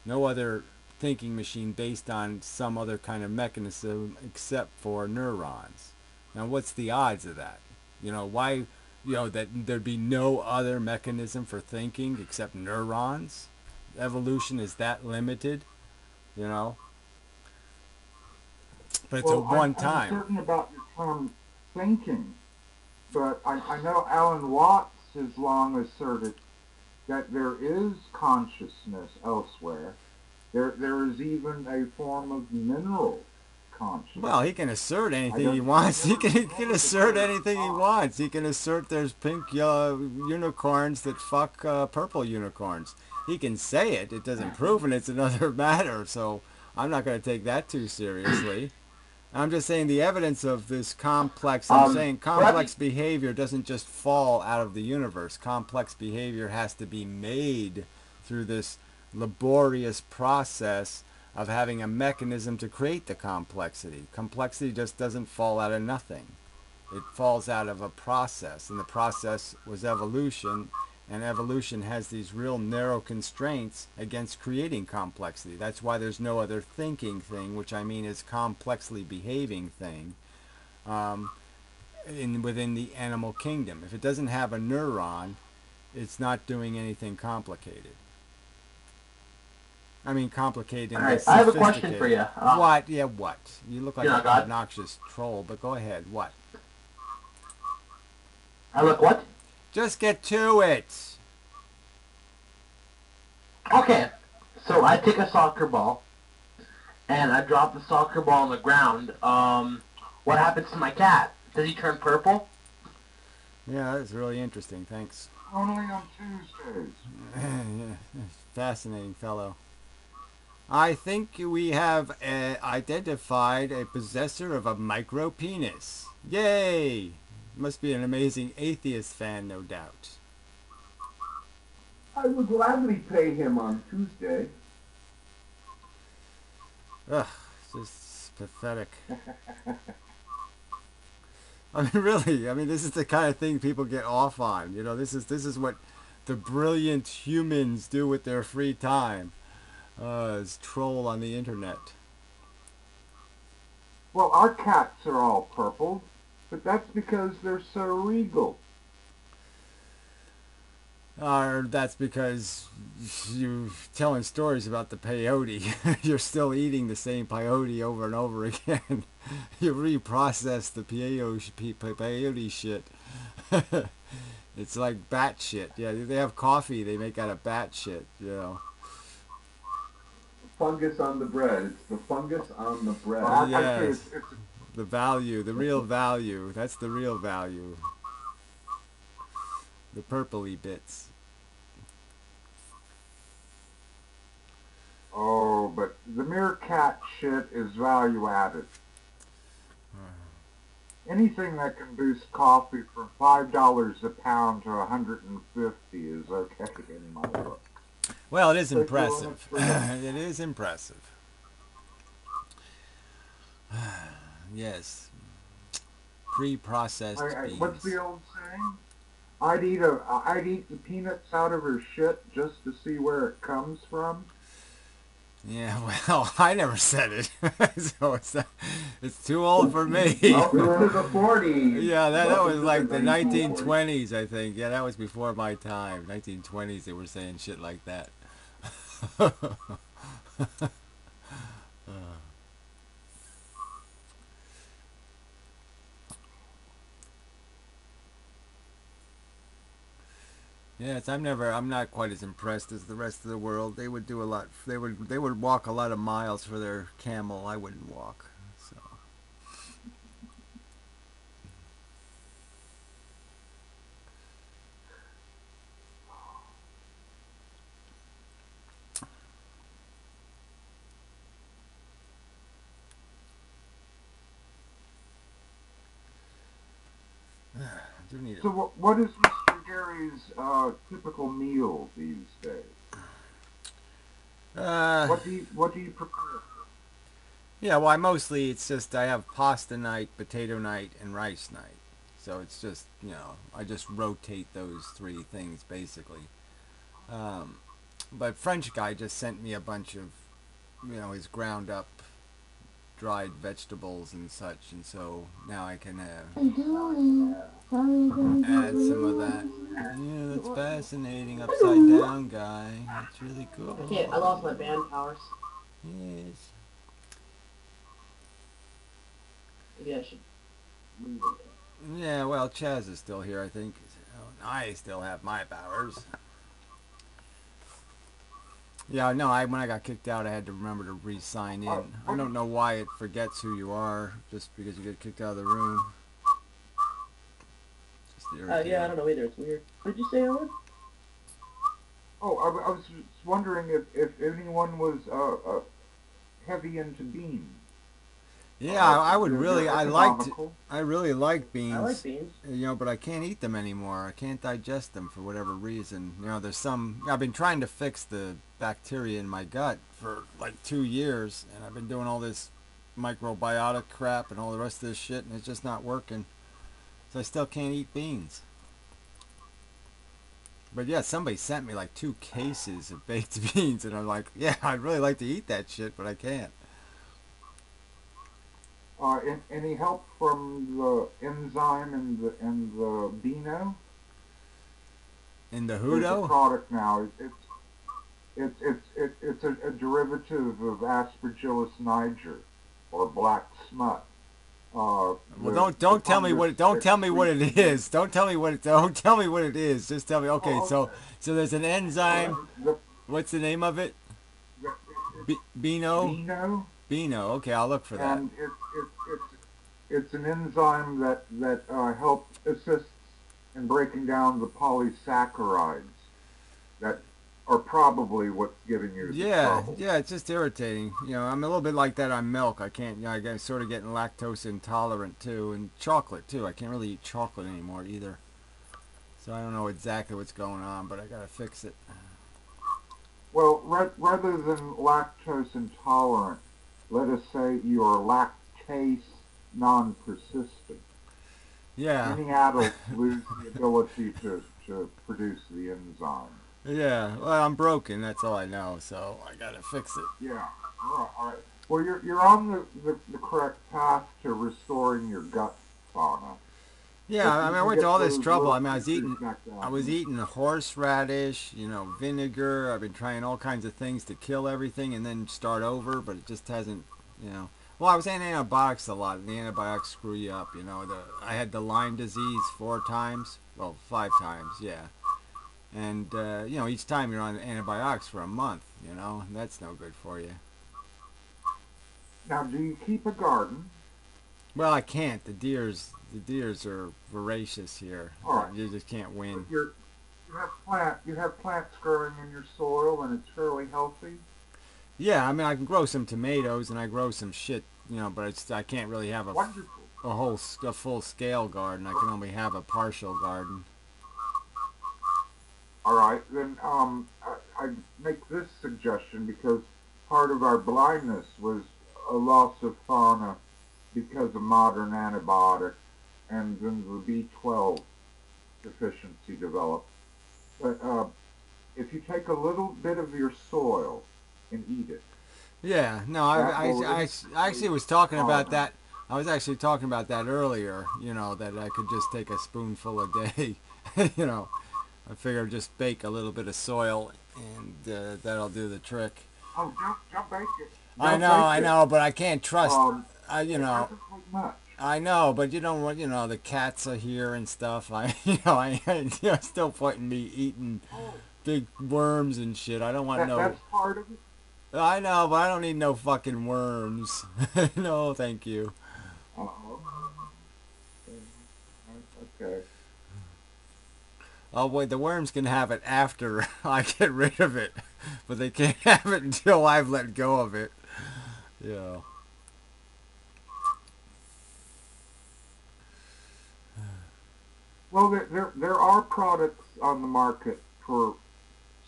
Speaker 1: no other thinking machine based on some other kind of mechanism except for neurons. Now, what's the odds of that? You know, why, that there'd be no other mechanism for thinking except neurons? Evolution is that limited, you know? But it's a one
Speaker 4: I'm
Speaker 1: time.
Speaker 4: certain about your term thinking, but I know Alan Watts has long asserted that there is consciousness elsewhere. There is even a form of mineral consciousness.
Speaker 1: Well, he can assert anything he wants. He can assert anything he wants. He can assert there's pink unicorns that fuck purple unicorns. He can say it. It doesn't prove it. It's another matter. So I'm not going to take that too seriously. I'm just saying the evidence of this complex, I'm saying complex behavior doesn't just fall out of the universe. Complex behavior has to be made through this laborious process of having a mechanism to create the complexity. Complexity just doesn't fall out of nothing. It falls out of a process, and the process was evolution, and evolution has these real narrow constraints against creating complexity. That's why there's no other thinking thing, which I mean is complexly behaving thing, within the animal kingdom. If it doesn't have a neuron, it's not doing anything complicated. I mean, complicated.
Speaker 7: All right, I have a question for you.
Speaker 1: What? Yeah, what? You look like an obnoxious troll, but go ahead. What?
Speaker 7: I look what?
Speaker 1: Just get to it.
Speaker 7: Okay, so I take a soccer ball, and I drop the soccer ball on the ground. What happens to my cat? Does he turn purple?
Speaker 1: Yeah, that's really interesting. Thanks.
Speaker 4: Only on Tuesdays.
Speaker 1: Yeah, fascinating fellow. I think we have identified a possessor of a micro penis. Yay! Must be an amazing atheist fan, no doubt.
Speaker 5: I would gladly pay him on Tuesday.
Speaker 1: Ugh, just pathetic. I mean, really. I mean, this is the kind of thing people get off on. You know, this is what the brilliant humans do with their free time. Is troll on the internet.
Speaker 4: Well, our cats are all purple, but that's because they're so regal.
Speaker 1: Or that's because you're telling stories about the peyote. You're still eating the same peyote over and over again. You reprocess the peyote shit. It's like bat shit. Yeah, they have coffee they make out of bat shit, you know.
Speaker 5: Fungus on the bread. It's the fungus on the bread.
Speaker 4: Well,
Speaker 1: Yes. The value, the real value. That's the real value. The purpley bits.
Speaker 4: Oh, but the mere cat shit is value added. Anything that can boost coffee from $5 a pound to $150 is okay in my book.
Speaker 1: Well, it is impressive. It is impressive. Yes. Pre-processed beans.
Speaker 4: What's the old saying? I'd eat the peanuts out of her shit just to see where it comes from.
Speaker 1: Yeah, well, I never said it, so it's too old for me.
Speaker 5: Welcome to the 40s.
Speaker 1: Yeah, that was
Speaker 5: Welcome to
Speaker 1: like the
Speaker 5: 1940s.
Speaker 1: 1920s, I think. Yeah, that was before my time. 1920s, they were saying shit like that. Yes, I'm not quite as impressed as the rest of the world. They would do a lot. They would walk a lot of miles for their camel. I wouldn't walk. So. do need
Speaker 4: So what is Mr. Gary's typical meal these days? What do you prepare?
Speaker 1: Yeah, well, it's just I have pasta night, potato night, and rice night. So it's just, I just rotate those three things basically. Um, but French guy just sent me a bunch of, his ground up dried vegetables and such, and so now I can add some of that. Yeah, that's fascinating. Upside down guy. That's really cool.
Speaker 2: I can't. I lost my band powers.
Speaker 1: Yes.
Speaker 2: Maybe I should move it.
Speaker 1: Yeah, well, Chaz is still here, I think. I still have my powers. Yeah, no, when I got kicked out, I had to remember to re-sign in. I don't know why it forgets who you are, just because you get kicked out of the room. Just irritating.
Speaker 2: Yeah, I don't know either. It's weird. What did you say, Owen?
Speaker 4: Oh, I was just wondering if anyone was heavy into beans.
Speaker 1: Yeah, I would really, I really like beans.
Speaker 2: I like beans.
Speaker 1: But I can't eat them anymore. I can't digest them for whatever reason. There's I've been trying to fix the bacteria in my gut for like 2 years, and I've been doing all this microbiotic crap and all the rest of this shit, and it's just not working. So I still can't eat beans. But yeah, somebody sent me like 2 cases of baked beans, and I'm like, yeah, I'd really like to eat that shit, but I can't.
Speaker 4: Any help from the enzyme and the Beano?
Speaker 1: In the
Speaker 4: There's a
Speaker 1: Hudo?
Speaker 4: product now. It's a derivative of Aspergillus niger or black smut.
Speaker 1: Well, don't tell me what it is. Don't tell me what it is. Just tell me. Okay, so there's an enzyme. What's the name of it? Beano.
Speaker 4: Beano.
Speaker 1: Beano. Okay, I'll look for that.
Speaker 4: And it's an enzyme that helps assists in breaking down the polysaccharides that are probably what's giving you the trouble.
Speaker 1: Yeah, it's just irritating. I'm a little bit like that on milk. I can't. I get sort of getting lactose intolerant too, and chocolate too. I can't really eat chocolate anymore either. So I don't know exactly what's going on, but I gotta fix it.
Speaker 4: Well, rather than lactose intolerant, let us say you are lactase non-persistent.
Speaker 1: Yeah.
Speaker 4: Many adults lose the ability to produce the enzyme.
Speaker 1: Yeah, well, I'm broken. That's all I know. So I gotta fix it.
Speaker 4: Yeah. All right. Well, you're on the correct path to restoring your gut fauna.
Speaker 1: Yeah, I went to all this trouble. I was eating horseradish, vinegar. I've been trying all kinds of things to kill everything and then start over, but it just hasn't, Well, I was on antibiotics a lot, and the antibiotics screw you up, I had the Lyme disease 4 times. Well, 5 times, yeah. And, each time you're on antibiotics for a month, and that's no good for you.
Speaker 4: Now, do you keep a garden?
Speaker 1: Well, I can't. The deers are voracious here.
Speaker 4: All right.
Speaker 1: You just can't win.
Speaker 4: You have plants growing in your soil, and it's fairly healthy.
Speaker 1: Yeah, I mean, I can grow some tomatoes, and I grow some shit, but I can't really have a full scale garden. I can only have a partial garden.
Speaker 4: All right, then I make this suggestion because part of our blindness was a loss of fauna because of modern antibiotics, and then the B12 deficiency developed. But if you take a little bit of your soil and eat it.
Speaker 1: Yeah, no, I actually was talking about that. I was actually talking about that earlier, that I could just take a spoonful a day, I figured just bake a little bit of soil, and that'll do the trick.
Speaker 4: Oh, don't bake it.
Speaker 1: I know, but I can't trust.
Speaker 4: It doesn't take much.
Speaker 1: I know, but you don't want, the cats are here and stuff. It's still pointing me eating big worms and shit. I don't want
Speaker 4: That's part of it.
Speaker 1: I know, but I don't need no fucking worms. No, thank you.
Speaker 4: Okay.
Speaker 1: Oh boy, the worms can have it after I get rid of it, but they can't have it until I've let go of it. Yeah.
Speaker 4: Well, there are products on the market for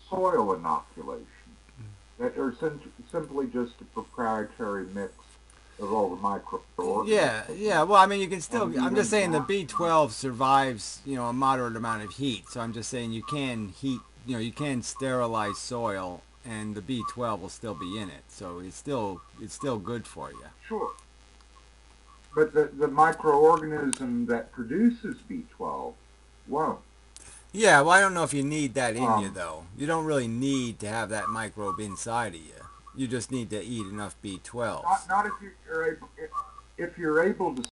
Speaker 4: soil inoculation that are simply just a proprietary mix of all the microorganisms.
Speaker 1: Yeah. Well, I mean, you can still.
Speaker 4: And
Speaker 1: I'm just
Speaker 4: even
Speaker 1: saying the
Speaker 4: that-
Speaker 1: B12 survives, a moderate amount of heat. So I'm just saying you can heat, you can sterilize soil, and the B12 will still be in it. So it's still good for you.
Speaker 4: Sure. But the microorganism that produces B12 won't.
Speaker 1: Yeah. Well, I don't know if you need that in you
Speaker 4: Um,
Speaker 1: though. You don't really need to have that microbe inside of you. You just need to eat enough B12s.
Speaker 4: not if you're able to